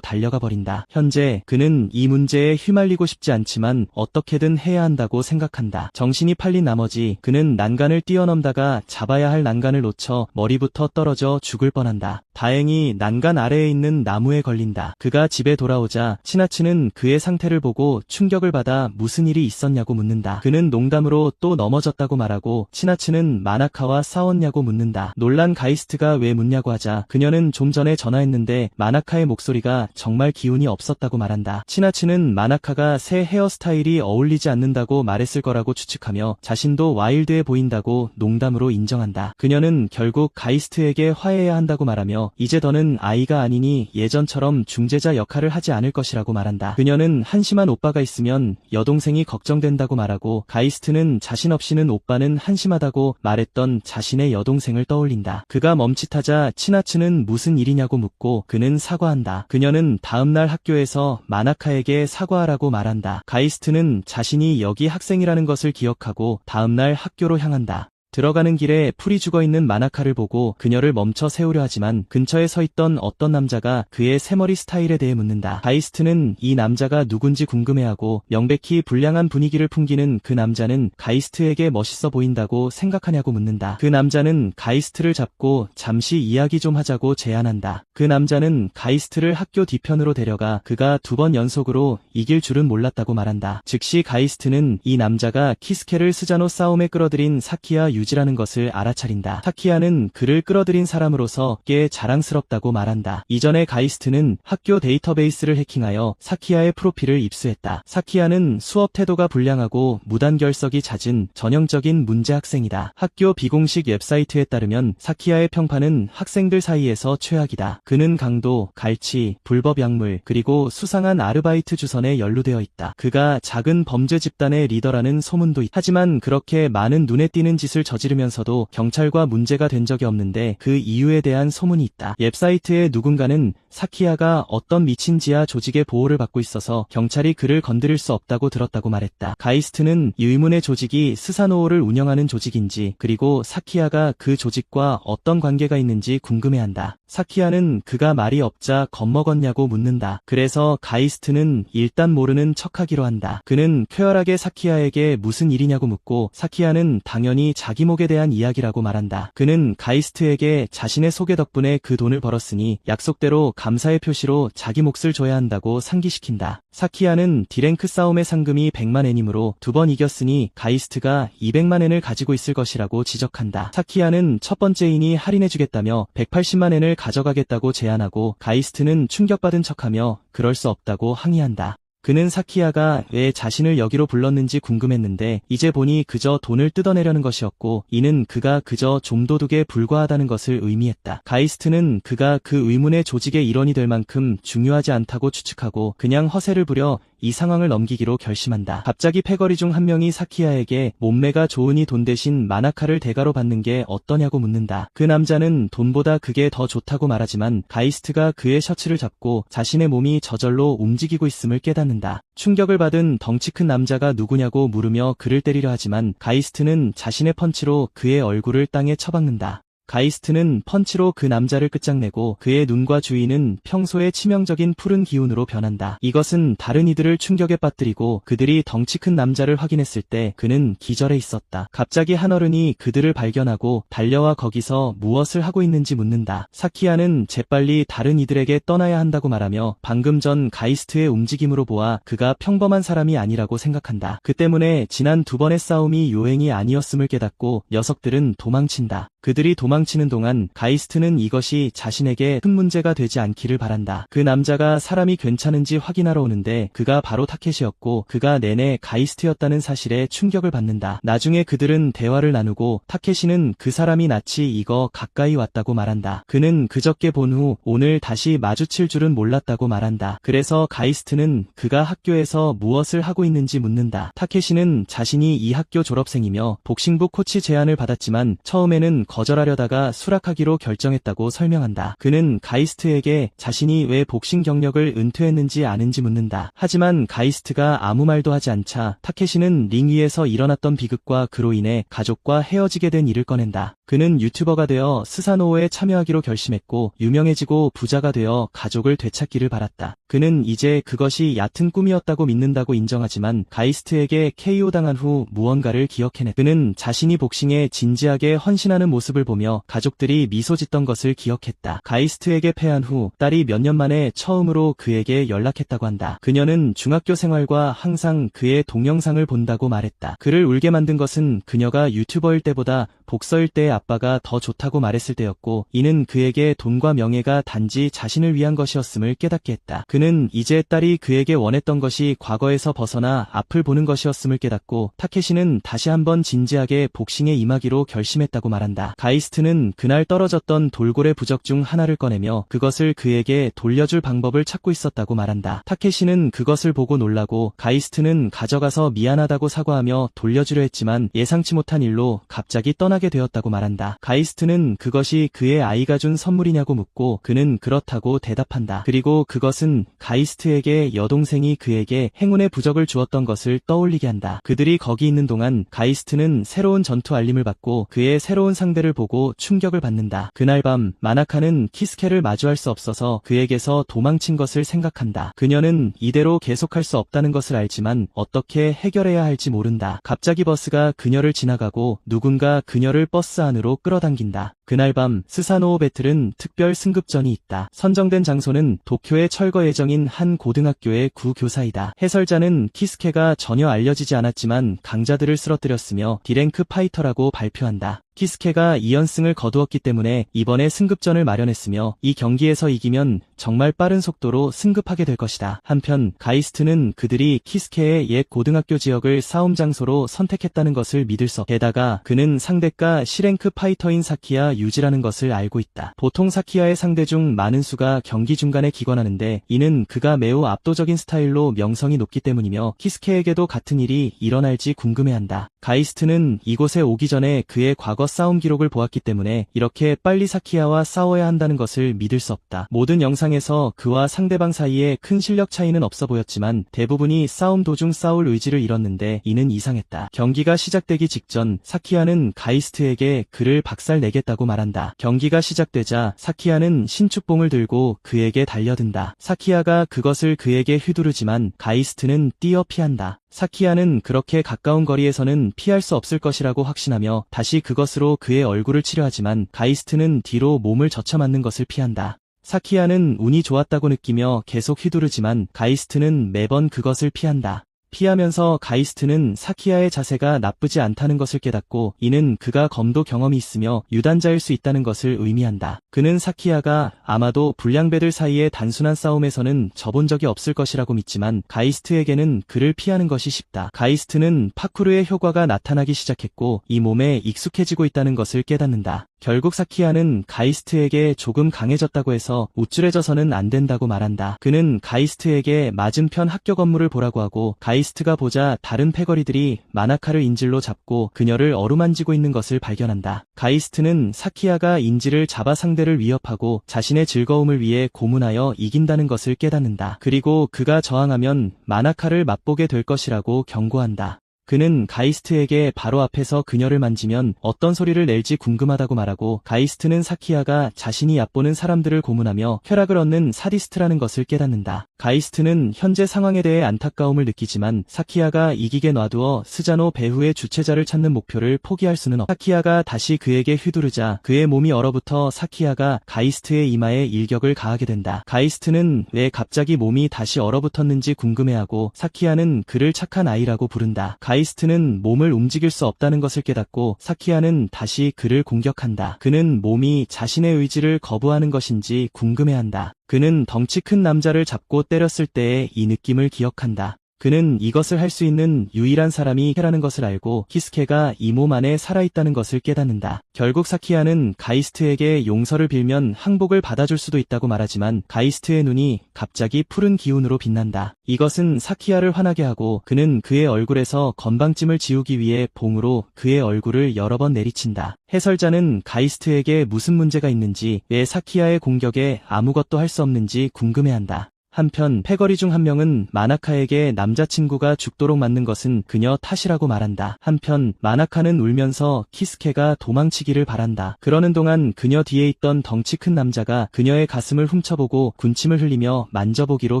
S1: 달려가 버린다. 현재 그는 이 문제에 휘말리고 싶지 않지만 어떻게든 해야 한다고 생각한다. 정신이 팔린 나머지 그는 난간을 뛰어넘다가 잡아야 할 난간을 놓쳐 머리부터 떨어져 죽을 뻔한다. 다행히 난간 아래에 있는 나무에 걸린다. 그가 집에 돌아오자 치나츠는 그의 상태를 보고 충격을 받아 무슨 일이 있었냐고 묻는다. 그는 농담으로 또 넘어졌다고 말하고 치나츠는 마나카와 싸웠냐고 묻는다. 놀란 가이스트가 왜 묻냐고 하자 그녀는 좀 전에 전화했는데 마나카의 목소리가 정말 기운이 없었다고 말한다. 치나츠는 마나카가 새 헤어스타일이 어울리지 않는다고 말했을 거라고 추측하며 자신도 와일드해 보인다고 농담으로 인정한다. 그녀는 결국 가이스트에게 화해해야 한다고 말하며 이제 더는 아이가 아니니 예전처럼 중재자 역할을 하지 않을 것이라고 말한다. 그녀는 한심한 오빠가 있으면 여동생이 걱정된다고 말하고 가이스트는 자신 없이는 오빠는 한심하다고 말했던 자신의 여동생을 떠올린다. 그가 멈칫하자 치나츠는 무슨 일이냐고 묻고 그는 사과한다. 그녀는 다음날 학교에서 마나카에게 사과하라고 말한다. 가이스트는 자신이 여기 학생이라는 것을 기억하고 다음날 학교로 향한다. 들어가는 길에 풀이 죽어있는 마나카를 보고 그녀를 멈춰 세우려 하지만 근처에 서 있던 어떤 남자가 그의 새머리 스타일에 대해 묻는다. 가이스트는 이 남자가 누군지 궁금해하고 명백히 불량한 분위기를 풍기는 그 남자는 가이스트에게 멋있어 보인다고 생각하냐고 묻는다. 그 남자는 가이스트를 잡고 잠시 이야기 좀 하자고 제안한다. 그 남자는 가이스트를 학교 뒤편으로 데려가 그가 2번 연속으로 이길 줄은 몰랐다고 말한다. 즉시 가이스트는 이 남자가 키스케를 스자노 싸움에 끌어들인 사키야 유지라는 것을 알아차린다. 사키야는 그를 끌어들인 사람으로서 꽤 자랑스럽다고 말한다. 이전에 가이스트는 학교 데이터베이스를 해킹하여 사키야의 프로필을 입수했다. 사키야는 수업 태도가 불량하고 무단결석이 잦은 전형적인 문제 학생이다. 학교 비공식 웹사이트에 따르면 사키야의 평판은 학생들 사이에서 최악이다. 그는 강도, 갈치, 불법 약물, 그리고 수상한 아르바이트 주선에 연루되어 있다. 그가 작은 범죄 집단의 리더라는 소문도 있다. 하지만 그렇게 많은 눈에 띄는 짓을 저지르면서도 경찰과 문제가 된 적이 없는데 그 이유에 대한 소문이 있다. 웹사이트의 누군가는 사키야가 어떤 미친 지하 조직의 보호를 받고 있어서 경찰이 그를 건드릴 수 없다고 들었다고 말했다. 가이스트는 이 의문의 조직이 스사노오를 운영하는 조직인지 그리고 사키야가 그 조직과 어떤 관계가 있는지 궁금해한다. 사키야는 그가 말이 없자 겁먹었냐고 묻는다. 그래서 가이스트는 일단 모르는 척하기로 한다. 그는 쾌활하게 사키야에게 무슨 일이냐고 묻고 사키야는 당연히 자기 목에 대한 이야기라고 말한다. 그는 가이스트에게 자신의 소개 덕분에 그 돈을 벌었으니 약속대로 감사의 표시로 자기 몫을 줘야 한다고 상기시킨다. 사키야는 D랭크 싸움의 상금이 100만 엔이므로 2번 이겼으니 가이스트가 200만 엔을 가지고 있을 것이라고 지적한다. 사키야는 첫 번째인이 할인해주겠다며 180만 엔을 가져가겠다고 제안하고 가이스트는 충격받은 척하며 그럴 수 없다고 항의한다. 그는 사키야가 왜 자신을 여기로 불렀는지 궁금했는데 이제 보니 그저 돈을 뜯어내려는 것이었고 이는 그가 그저 좀도둑에 불과하다는 것을 의미했다. 가이스트는 그가 그 의문의 조직의 일원이 될 만큼 중요하지 않다고 추측하고 그냥 허세를 부려 이 상황을 넘기기로 결심한다. 갑자기 패거리 중 한 명이 사키야에게 몸매가 좋으니 돈 대신 마나카를 대가로 받는 게 어떠냐고 묻는다. 그 남자는 돈보다 그게 더 좋다고 말하지만 가이스트가 그의 셔츠를 잡고 자신의 몸이 저절로 움직이고 있음을 깨닫는다. 충격을 받은 덩치 큰 남자가 누구냐고 물으며 그를 때리려 하지만 가이스트는 자신의 펀치로 그의 얼굴을 땅에 쳐박는다. 가이스트는 펀치로 그 남자를 끝장내고 그의 눈과 주위는 평소의 치명적인 푸른 기운으로 변한다. 이것은 다른 이들을 충격에 빠뜨리고 그들이 덩치 큰 남자를 확인했을 때 그는 기절해 있었다. 갑자기 한 어른이 그들을 발견하고 달려와 거기서 무엇을 하고 있는지 묻는다. 사키야는 재빨리 다른 이들에게 떠나야 한다고 말하며 방금 전 가이스트의 움직임으로 보아 그가 평범한 사람이 아니라고 생각한다. 그 때문에 지난 2번의 싸움이 요행이 아니었음을 깨닫고 녀석들은 도망친다. 그들이 도망치는 동안 가이스트는 이것이 자신에게 큰 문제가 되지 않기를 바란다. 그 남자가 사람이 괜찮은지 확인하러 오는데 그가 바로 타케시였고 그가 내내 가이스트였다는 사실에 충격을 받는다. 나중에 그들은 대화를 나누고 타케시는 그 사람이 낯이 익어 가까이 왔다고 말한다. 그는 그저께 본 후 오늘 다시 마주칠 줄은 몰랐다고 말한다. 그래서 가이스트는 그가 학교에서 무엇을 하고 있는지 묻는다. 타케시는 자신이 이 학교 졸업생이며 복싱부 코치 제안을 받았지만 처음에는 거절하려다가 수락하기로 결정했다고 설명한다. 그는 가이스트에게 자신이 왜 복싱 경력을 은퇴했는지 아는지 묻는다. 하지만 가이스트가 아무 말도 하지 않자 타케시는 링 위에서 일어났던 비극과 그로 인해 가족과 헤어지게 된 일을 꺼낸다. 그는 유튜버가 되어 스사노오에 참여하기로 결심했고 유명해지고 부자가 되어 가족을 되찾기를 바랐다. 그는 이제 그것이 얕은 꿈이었다고 믿는다고 인정하지만 가이스트에게 KO 당한 후 무언가를 기억해냈다. 그는 자신이 복싱에 진지하게 헌신하는 모습을 보며 가족들이 미소 짓던 것을 기억했다. 가이스트에게 패한 후 딸이 몇 년 만에 처음으로 그에게 연락했다고 한다. 그녀는 중학교 생활과 항상 그의 동영상을 본다고 말했다. 그를 울게 만든 것은 그녀가 유튜버일 때보다 복서일 때의 아빠가 더 좋다고 말했을 때였고 이는 그에게 돈과 명예가 단지 자신을 위한 것이었음을 깨닫게 했다. 그는 이제 딸이 그에게 원했던 것이 과거에서 벗어나 앞을 보는 것이었음을 깨닫고 타케시는 다시 한번 진지하게 복싱에 임하기로 결심했다고 말한다. 가이스트는 그날 떨어졌던 돌고래 부적 중 하나를 꺼내며 그것을 그에게 돌려줄 방법을 찾고 있었다고 말한다. 타케시는 그것을 보고 놀라고 가이스트는 가져가서 미안하다고 사과하며 돌려주려 했지만 예상치 못한 일로 갑자기 떠나게 되었다고 말한다. 가이스트는 그것이 그의 아이가 준 선물이냐고 묻고 그는 그렇다고 대답한다. 그리고 그것은 가이스트에게 여동생이 그에게 행운의 부적을 주었던 것을 떠올리게 한다. 그들이 거기 있는 동안 가이스트는 새로운 전투 알림을 받고 그의 새로운 상대를 보고 충격을 받는다. 그날 밤 마나카는 키스케를 마주할 수 없어서 그에게서 도망친 것을 생각한다. 그녀는 이대로 계속할 수 없다는 것을 알지만 어떻게 해결해야 할지 모른다. 갑자기 버스가 그녀를 지나가고 누군가 그녀를 버스 안으로 끌어당긴다. 그날 밤 스사노오 배틀은 특별 승급전이 있다. 선정된 장소는 도쿄의 철거 예정인 한 고등학교의 구교사이다. 해설자는 키스케가 전혀 알려지지 않았지만 강자들을 쓰러뜨렸으며 D랭크 파이터라고 발표한다. 키스케가 2연승을 거두었기 때문에 이번에 승급전을 마련했으며 이 경기에서 이기면 정말 빠른 속도로 승급하게 될 것이다. 한편 가이스트는 그들이 키스케의 옛 고등학교 지역을 싸움 장소로 선택했다는 것을 믿을 수 없다. 게다가 그는 상대가 C랭크 파이터인 사키야 유지라는 것을 알고 있다. 보통 사키야의 상대 중 많은 수가 경기 중간에 기권하는데 이는 그가 매우 압도적인 스타일로 명성이 높기 때문이며 키스케에게도 같은 일이 일어날지 궁금해한다. 가이스트는 이곳에 오기 전에 그의 과거 싸움 기록을 보았기 때문에 이렇게 빨리 사키야와 싸워야 한다는 것을 믿을 수 없다. 모든 영상에서 그와 상대방 사이에 큰 실력 차이는 없어 보였지만 대부분이 싸움 도중 싸울 의지를 잃었는데 이는 이상했다. 경기가 시작되기 직전 사키야는 가이스트에게 그를 박살내겠다고 말한다. 경기가 시작되자 사키야는 신축봉을 들고 그에게 달려든다. 사키야가 그것을 그에게 휘두르지만 가이스트는 뛰어 피한다. 사키야는 그렇게 가까운 거리에서는 피할 수 없을 것이라고 확신하며 다시 그것으로 그의 얼굴을 치료하지만 가이스트는 뒤로 몸을 젖혀맞는 것을 피한다. 사키야는 운이 좋았다고 느끼며 계속 휘두르지만 가이스트는 매번 그것을 피한다. 피하면서 가이스트는 사키야의 자세가 나쁘지 않다는 것을 깨닫고 이는 그가 검도 경험이 있으며 유단자일 수 있다는 것을 의미한다. 그는 사키야가 아마도 불량배들 사이의 단순한 싸움에서는 져본 적이 없을 것이라고 믿지만 가이스트에게는 그를 피하는 것이 쉽다. 가이스트는 파쿠르의 효과가 나타나기 시작했고 이 몸에 익숙해지고 있다는 것을 깨닫는다. 결국 사키야는 가이스트에게 조금 강해졌다고 해서 우쭐해져서는 안 된다고 말한다. 그는 가이스트에게 맞은편 학교 건물을 보라고 하고 가이스트가 보자 다른 패거리들이 마나카를 인질로 잡고 그녀를 어루만지고 있는 것을 발견한다. 가이스트는 사키야가 인질을 잡아 상대를 위협하고 자신의 즐거움을 위해 고문하여 이긴다는 것을 깨닫는다. 그리고 그가 저항하면 마나카를 맛보게 될 것이라고 경고한다. 그는 가이스트에게 바로 앞에서 그녀를 만지면 어떤 소리를 낼지 궁금하다고 말하고, 가이스트는 사키야가 자신이 얕보는 사람들을 고문하며 쾌락을 얻는 사디스트라는 것을 깨닫는다. 가이스트는 현재 상황에 대해 안타까움을 느끼지만 사키야가 이기게 놔두어 스자노 배후의 주체자를 찾는 목표를 포기할 수는 없다. 사키야가 다시 그에게 휘두르자 그의 몸이 얼어붙어 사키야가 가이스트의 이마에 일격을 가하게 된다. 가이스트는 왜 갑자기 몸이 다시 얼어붙었는지 궁금해하고 사키야는 그를 착한 아이라고 부른다. 가이스트는 몸을 움직일 수 없다는 것을 깨닫고 사키야는 다시 그를 공격한다. 그는 몸이 자신의 의지를 거부하는 것인지 궁금해한다. 그는 덩치 큰 남자를 잡고 때렸을 때의 이 느낌을 기억한다. 그는 이것을 할 수 있는 유일한 사람이 키스케라는 것을 알고 키스케가 이 몸 안에 살아있다는 것을 깨닫는다. 결국 사키야는 가이스트에게 용서를 빌면 항복을 받아줄 수도 있다고 말하지만 가이스트의 눈이 갑자기 푸른 기운으로 빛난다. 이것은 사키야를 화나게 하고 그는 그의 얼굴에서 건방짐을 지우기 위해 봉으로 그의 얼굴을 여러 번 내리친다. 해설자는 가이스트에게 무슨 문제가 있는지, 왜 사키야의 공격에 아무것도 할 수 없는지 궁금해한다. 한편 패거리 중 한 명은 마나카에게 남자친구가 죽도록 맞는 것은 그녀 탓이라고 말한다. 한편 마나카는 울면서 키스케가 도망치기를 바란다. 그러는 동안 그녀 뒤에 있던 덩치 큰 남자가 그녀의 가슴을 훔쳐보고 군침을 흘리며 만져보기로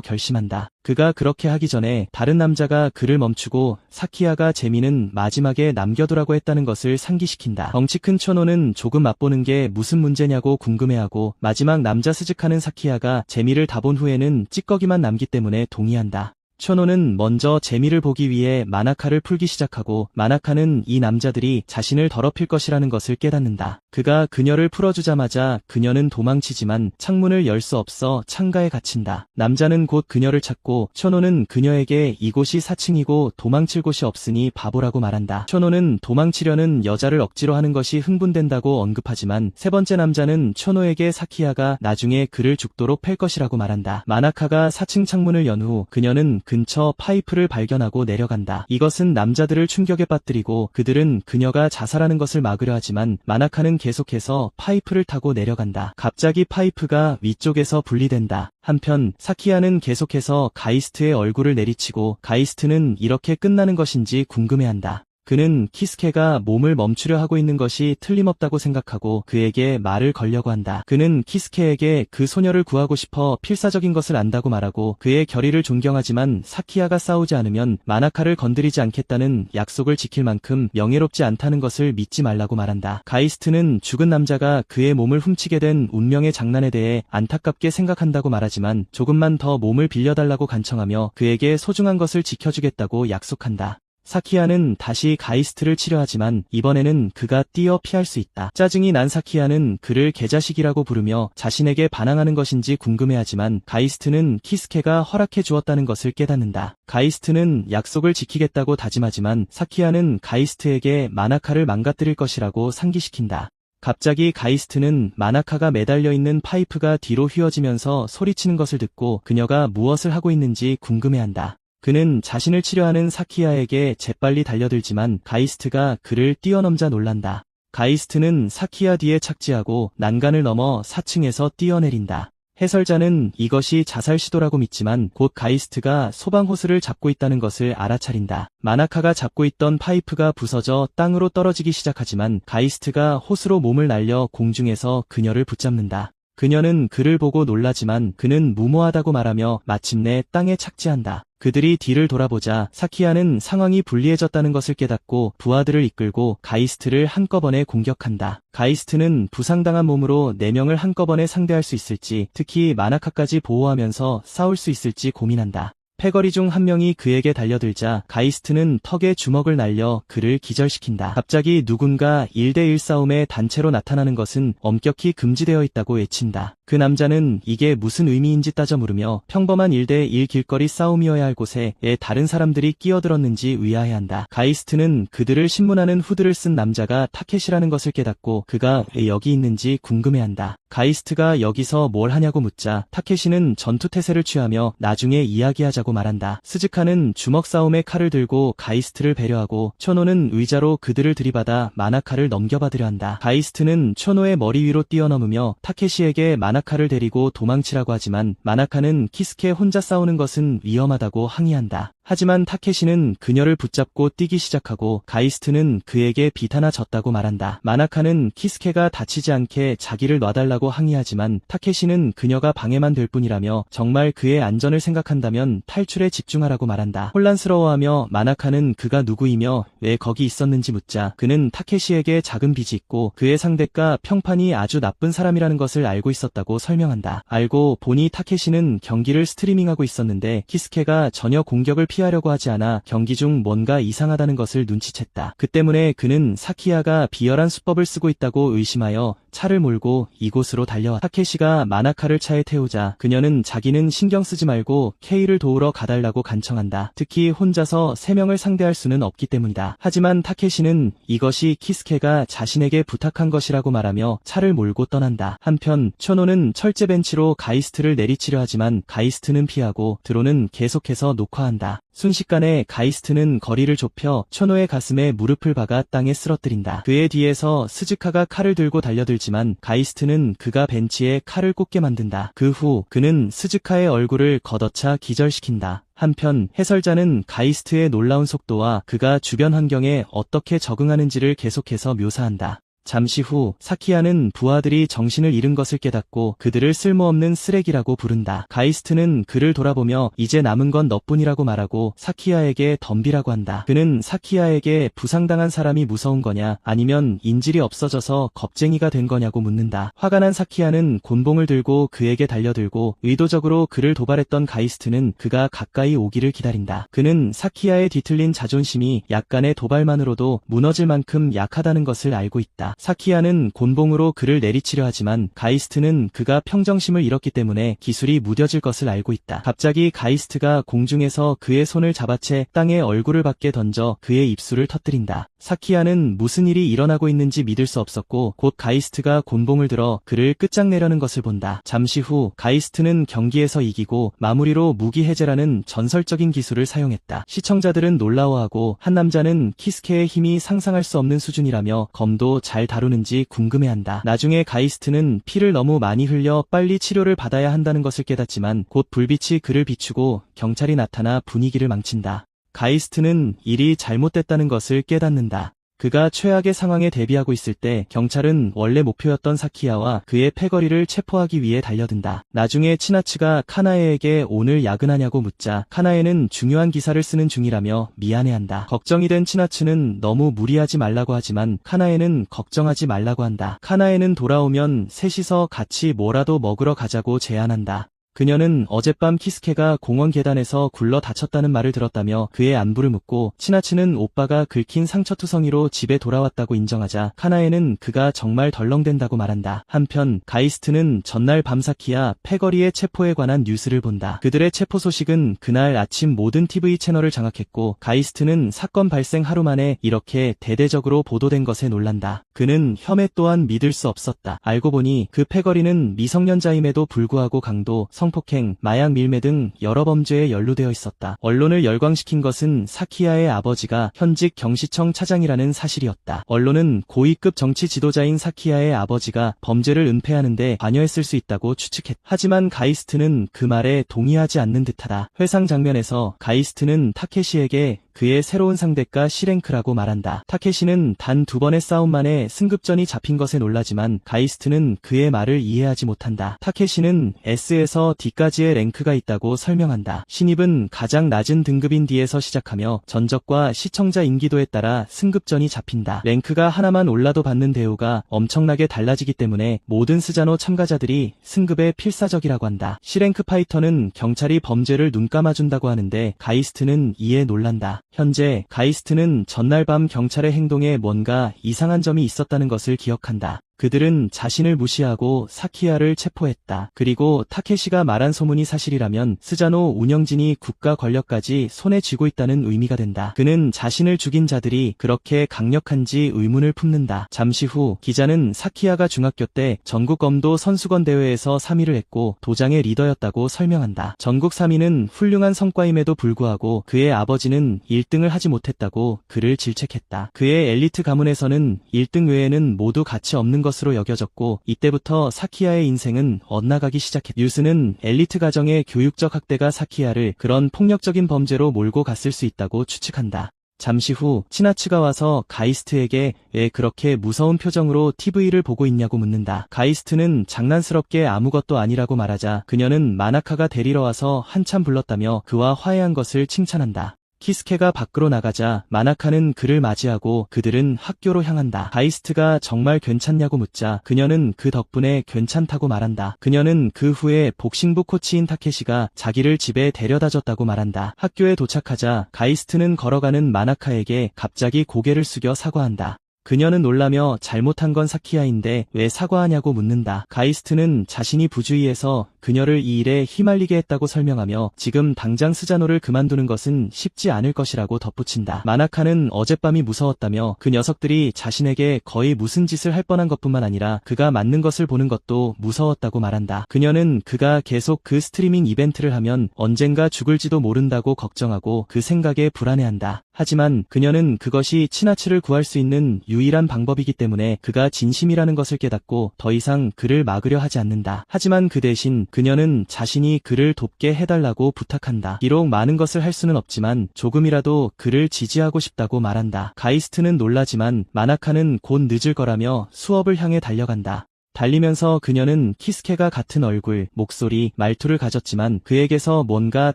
S1: 결심한다. 그가 그렇게 하기 전에 다른 남자가 그를 멈추고 사키야가 재미는 마지막에 남겨두라고 했다는 것을 상기시킨다. 덩치 큰 초노는 조금 맛보는 게 무슨 문제냐고 궁금해하고, 마지막 남자 스즈카는 사키야가 재미를 다 본 후에는 찌꺼기만 남기 때문에 동의한다. 초노는 먼저 재미를 보기 위해 마나카를 풀기 시작하고, 마나카는 이 남자들이 자신을 더럽힐 것이라는 것을 깨닫는다. 그가 그녀를 풀어주자마자 그녀는 도망치지만 창문을 열 수 없어 창가에 갇힌다. 남자는 곧 그녀를 찾고 초노는 그녀에게 이곳이 4층이고 도망칠 곳이 없으니 바보라고 말한다. 초노는 도망치려는 여자를 억지로 하는 것이 흥분된다고 언급하지만 세 번째 남자는 초노에게 사키야가 나중에 그를 죽도록 팰 것이라고 말한다. 마나카가 4층 창문을 연 후 그녀는 근처 파이프를 발견하고 내려간다. 이것은 남자들을 충격에 빠뜨리고 그들은 그녀가 자살하는 것을 막으려 하지만 마나카는 계속해서 파이프를 타고 내려간다. 갑자기 파이프가 위쪽에서 분리된다. 한편 사키야는 계속해서 가이스트의 얼굴을 내리치고 가이스트는 이렇게 끝나는 것인지 궁금해한다. 그는 키스케가 몸을 멈추려 하고 있는 것이 틀림없다고 생각하고 그에게 말을 걸려고 한다. 그는 키스케에게 그 소녀를 구하고 싶어 필사적인 것을 안다고 말하고 그의 결의를 존경하지만 사키야가 싸우지 않으면 마나카를 건드리지 않겠다는 약속을 지킬 만큼 명예롭지 않다는 것을 믿지 말라고 말한다. 가이스트는 죽은 남자가 그의 몸을 훔치게 된 운명의 장난에 대해 안타깝게 생각한다고 말하지만 조금만 더 몸을 빌려달라고 간청하며 그에게 소중한 것을 지켜주겠다고 약속한다. 사키야는 다시 가이스트를 치려하지만 이번에는 그가 뛰어 피할 수 있다. 짜증이 난 사키야는 그를 개자식이라고 부르며 자신에게 반항하는 것인지 궁금해하지만 가이스트는 키스케가 허락해 주었다는 것을 깨닫는다. 가이스트는 약속을 지키겠다고 다짐하지만 사키야는 가이스트에게 마나카를 망가뜨릴 것이라고 상기시킨다. 갑자기 가이스트는 마나카가 매달려 있는 파이프가 뒤로 휘어지면서 소리치는 것을 듣고 그녀가 무엇을 하고 있는지 궁금해한다. 그는 자신을 치료하는 사키야에게 재빨리 달려들지만 가이스트가 그를 뛰어넘자 놀란다. 가이스트는 사키야 뒤에 착지하고 난간을 넘어 4층에서 뛰어내린다. 해설자는 이것이 자살 시도라고 믿지만 곧 가이스트가 소방 호스를 잡고 있다는 것을 알아차린다. 마나카가 잡고 있던 파이프가 부서져 땅으로 떨어지기 시작하지만 가이스트가 호스로 몸을 날려 공중에서 그녀를 붙잡는다. 그녀는 그를 보고 놀라지만 그는 무모하다고 말하며 마침내 땅에 착지한다. 그들이 뒤를 돌아보자 사키야는 상황이 불리해졌다는 것을 깨닫고 부하들을 이끌고 가이스트를 한꺼번에 공격한다. 가이스트는 부상당한 몸으로 4명을 한꺼번에 상대할 수 있을지, 특히 마나카까지 보호하면서 싸울 수 있을지 고민한다. 패거리 중 한 명이 그에게 달려들자 가이스트는 턱에 주먹을 날려 그를 기절시킨다. 갑자기 누군가 1대1 싸움에 단체로 나타나는 것은 엄격히 금지되어 있다고 외친다. 그 남자는 이게 무슨 의미인지 따져 물으며 평범한 1대1 길거리 싸움이어야 할 곳에 왜 다른 사람들이 끼어들었는지 의아해한다. 가이스트는 그들을 신문하는 후드를 쓴 남자가 타케시라는 것을 깨닫고 그가 왜 여기 있는지 궁금해한다. 가이스트가 여기서 뭘 하냐고 묻자 타케시는 전투태세를 취하며 나중에 이야기하자고 말한다. 스즈카는 주먹 싸움에 칼을 들고 가이스트를 배려하고 초노는 의자로 그들을 들이받아 마나카를 넘겨받으려 한다. 가이스트는 초노의 머리 위로 뛰어넘으며 타케시에게 마나카를 데리고 도망치라고 하지만 마나카는 키스케 혼자 싸우는 것은 위험하다고 항의한다. 하지만 타케시는 그녀를 붙잡고 뛰기 시작하고 가이스트는 그에게 비타나졌다고 말한다. 마나카는 키스케가 다치지 않게 자기를 놔달라고 항의하지만 타케시는 그녀가 방해만 될 뿐이라며 정말 그의 안전을 생각한다면 탈출에 집중하라고 말한다. 혼란스러워하며 마나카는 그가 누구이며 왜 거기 있었는지 묻자 그는 타케시에게 작은 빚이 있고 그의 상대가 평판이 아주 나쁜 사람이라는 것을 알고 있었다고 설명한다. 알고 보니 타케시는 경기를 스트리밍하고 있었는데 키스케가 전혀 공격을 피하려고 하지 않아 경기 중 뭔가 이상하다는 것을 눈치챘다. 그 때문에 그는 사키야가 비열한 수법을 쓰고 있다고 의심하여 차를 몰고 이곳으로 달려왔다. 타케시가 마나카를 차에 태우자 그녀는 자기는 신경 쓰지 말고 케이를 도우러 가달라고 간청한다. 특히 혼자서 3명을 상대할 수는 없기 때문이다. 하지만 타케시는 이것이 키스케가 자신에게 부탁한 것이라고 말하며 차를 몰고 떠난다. 한편 초노는 철제 벤치로 가이스트를 내리치려 하지만 가이스트는 피하고 드로는 계속해서 녹화한다. 순식간에 가이스트는 거리를 좁혀 초노의 가슴에 무릎을 박아 땅에 쓰러뜨린다. 그의 뒤에서 스즈카가 칼을 들고 달려들지만 가이스트는 그가 벤치에 칼을 꽂게 만든다. 그 후 그는 스즈카의 얼굴을 걷어차 기절시킨다. 한편 해설자는 가이스트의 놀라운 속도와 그가 주변 환경에 어떻게 적응하는지를 계속해서 묘사한다. 잠시 후 사키야는 부하들이 정신을 잃은 것을 깨닫고 그들을 쓸모없는 쓰레기라고 부른다. 가이스트는 그를 돌아보며 이제 남은 건 너뿐이라고 말하고 사키야에게 덤비라고 한다. 그는 사키야에게 부상당한 사람이 무서운 거냐 아니면 인질이 없어져서 겁쟁이가 된 거냐고 묻는다. 화가 난 사키야는 곤봉을 들고 그에게 달려들고 의도적으로 그를 도발했던 가이스트는 그가 가까이 오기를 기다린다. 그는 사키야의 뒤틀린 자존심이 약간의 도발만으로도 무너질 만큼 약하다는 것을 알고 있다. 사키야는 곤봉으로 그를 내리치려 하지만 가이스트는 그가 평정심을 잃었기 때문에 기술이 무뎌질 것을 알고 있다. 갑자기 가이스트가 공중에서 그의 손을 잡아채 땅에 얼굴을 밖에 던져 그의 입술을 터뜨린다. 사키야는 무슨 일이 일어나고 있는지 믿을 수 없었고 곧 가이스트가 곤봉을 들어 그를 끝장내려는 것을 본다. 잠시 후 가이스트는 경기에서 이기고 마무리로 무기 해제라는 전설적인 기술을 사용했다. 시청자들은 놀라워하고 한 남자는 키스케의 힘이 상상할 수 없는 수준이라며 검도 잘 다루는지 궁금해한다. 나중에 가이스트는 피를 너무 많이 흘려 빨리 치료를 받아야 한다는 것을 깨닫지만 곧 불빛이 그를 비추고 경찰이 나타나 분위기를 망친다. 가이스트는 일이 잘못됐다는 것을 깨닫는다. 그가 최악의 상황에 대비하고 있을 때 경찰은 원래 목표였던 사키야와 그의 패거리를 체포하기 위해 달려든다. 나중에 치나츠가 카나에에게 오늘 야근하냐고 묻자 카나에는 중요한 기사를 쓰는 중이라며 미안해한다. 걱정이 된 치나츠는 너무 무리하지 말라고 하지만 카나에는 걱정하지 말라고 한다. 카나에는 돌아오면 셋이서 같이 뭐라도 먹으러 가자고 제안한다. 그녀는 어젯밤 키스케가 공원 계단에서 굴러 다쳤다는 말을 들었다며 그의 안부를 묻고 치나츠는 오빠가 긁힌 상처투성이로 집에 돌아왔다고 인정하자 카나에는 그가 정말 덜렁댄다고 말한다. 한편 가이스트는 전날 밤 사키야 패거리의 체포에 관한 뉴스를 본다. 그들의 체포 소식은 그날 아침 모든 TV 채널을 장악했고 가이스트는 사건 발생 하루 만에 이렇게 대대적으로 보도된 것에 놀란다. 그는 혐의 또한 믿을 수 없었다. 알고 보니 그 패거리는 미성년자임에도 불구하고 강도, 성폭행, 마약 밀매 등 여러 범죄에 연루되어 있었다. 언론을 열광시킨 것은 사키야의 아버지가 현직 경시청 차장이라는 사실이었다. 언론은 고위급 정치 지도자인 사키야의 아버지가 범죄를 은폐하는데 관여했을 수 있다고 추측했다. 하지만 가이스트는 그 말에 동의하지 않는 듯하다. 회상 장면에서 가이스트는 타케시에게 그의 새로운 상대가 C랭크라고 말한다. 타케시는 단 2번의 싸움 만에 승급전이 잡힌 것에 놀라지만 가이스트는 그의 말을 이해하지 못한다. 타케시는 S에서 D까지의 랭크가 있다고 설명한다. 신입은 가장 낮은 등급인 D에서 시작하며 전적과 시청자 인기도에 따라 승급전이 잡힌다. 랭크가 하나만 올라도 받는 대우가 엄청나게 달라지기 때문에 모든 스자노 참가자들이 승급에 필사적이라고 한다. C랭크 파이터는 경찰이 범죄를 눈감아준다고 하는데 가이스트는 이에 놀란다. 현재 가이스트는 전날 밤 경찰의 행동에 뭔가 이상한 점이 있었다는 것을 기억한다. 그들은 자신을 무시하고 사키야를 체포했다. 그리고 타케시가 말한 소문이 사실이라면 스자노 운영진이 국가 권력까지 손에 쥐고 있다는 의미가 된다. 그는 자신을 죽인 자들이 그렇게 강력한지 의문을 품는다. 잠시 후 기자는 사키야가 중학교 때 전국 검도 선수권 대회에서 3위를 했고 도장의 리더였다고 설명한다. 전국 3위는 훌륭한 성과임에도 불구하고 그의 아버지는 1등을 하지 못했다고 그를 질책했다. 그의 엘리트 가문에서는 1등 외에는 모두 가치 없는 것을 것으로 여겨졌고 이때부터 사키야의 인생은 엇나가기 시작했다. 유스는 엘리트 가정의 교육적 학대가 사키야를 그런 폭력적인 범죄로 몰고 갔을 수 있다고 추측한다. 잠시 후 치나츠가 와서 가이스트에게 왜 그렇게 무서운 표정으로 TV를 보고 있냐고 묻는다. 가이스트는 장난스럽게 아무것도 아니라고 말하자 그녀는 마나카가 데리러 와서 한참 불렀다며 그와 화해한 것을 칭찬한다. 키스케가 밖으로 나가자 마나카는 그를 맞이하고 그들은 학교로 향한다. 가이스트가 정말 괜찮냐고 묻자 그녀는 그 덕분에 괜찮다고 말한다. 그녀는 그 후에 복싱부 코치인 타케시가 자기를 집에 데려다줬다고 말한다. 학교에 도착하자 가이스트는 걸어가는 마나카에게 갑자기 고개를 숙여 사과한다. 그녀는 놀라며 잘못한 건 사키야인데 왜 사과하냐고 묻는다. 가이스트는 자신이 부주의해서 그녀를 이 일에 휘말리게 했다고 설명하며 지금 당장 스자노를 그만두는 것은 쉽지 않을 것이라고 덧붙인다. 마나카는 어젯밤이 무서웠다며 그 녀석들이 자신에게 거의 무슨 짓을 할 뻔한 것뿐만 아니라 그가 맞는 것을 보는 것도 무서웠다고 말한다. 그녀는 그가 계속 그 스트리밍 이벤트를 하면 언젠가 죽을지도 모른다고 걱정하고 그 생각에 불안해한다. 하지만 그녀는 그것이 치나츠를 구할 수 있는 유일한 방법이기 때문에 그가 진심이라는 것을 깨닫고 더 이상 그를 막으려 하지 않는다. 하지만 그 대신 그녀는 자신이 그를 돕게 해달라고 부탁한다. 비록 많은 것을 할 수는 없지만 조금이라도 그를 지지하고 싶다고 말한다. 가이스트는 놀라지만 마나카는 곧 늦을 거라며 수업을 향해 달려간다. 달리면서 그녀는 키스케가 같은 얼굴, 목소리, 말투를 가졌지만 그에게서 뭔가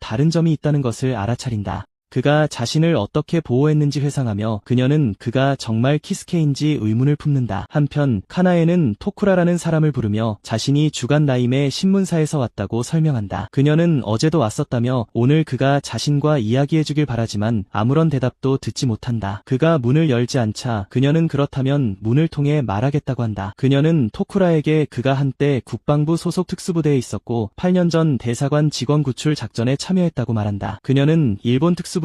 S1: 다른 점이 있다는 것을 알아차린다. 그가 자신을 어떻게 보호했는지 회상하며 그녀는 그가 정말 키스케인지 의문을 품는다. 한편 카나에는 토쿠라라는 사람을 부르며 자신이 주간 라임의 신문사에서 왔다고 설명한다. 그녀는 어제도 왔었다며 오늘 그가 자신과 이야기해주길 바라지만 아무런 대답도 듣지 못한다. 그가 문을 열지 않자 그녀는 그렇다면 문을 통해 말하겠다고 한다. 그녀는 토쿠라에게 그가 한때 국방부 소속 특수부대에 있었고 8년 전 대사관 직원 구출 작전에 참여했다고 말한다. 그녀는 일본 특수부대가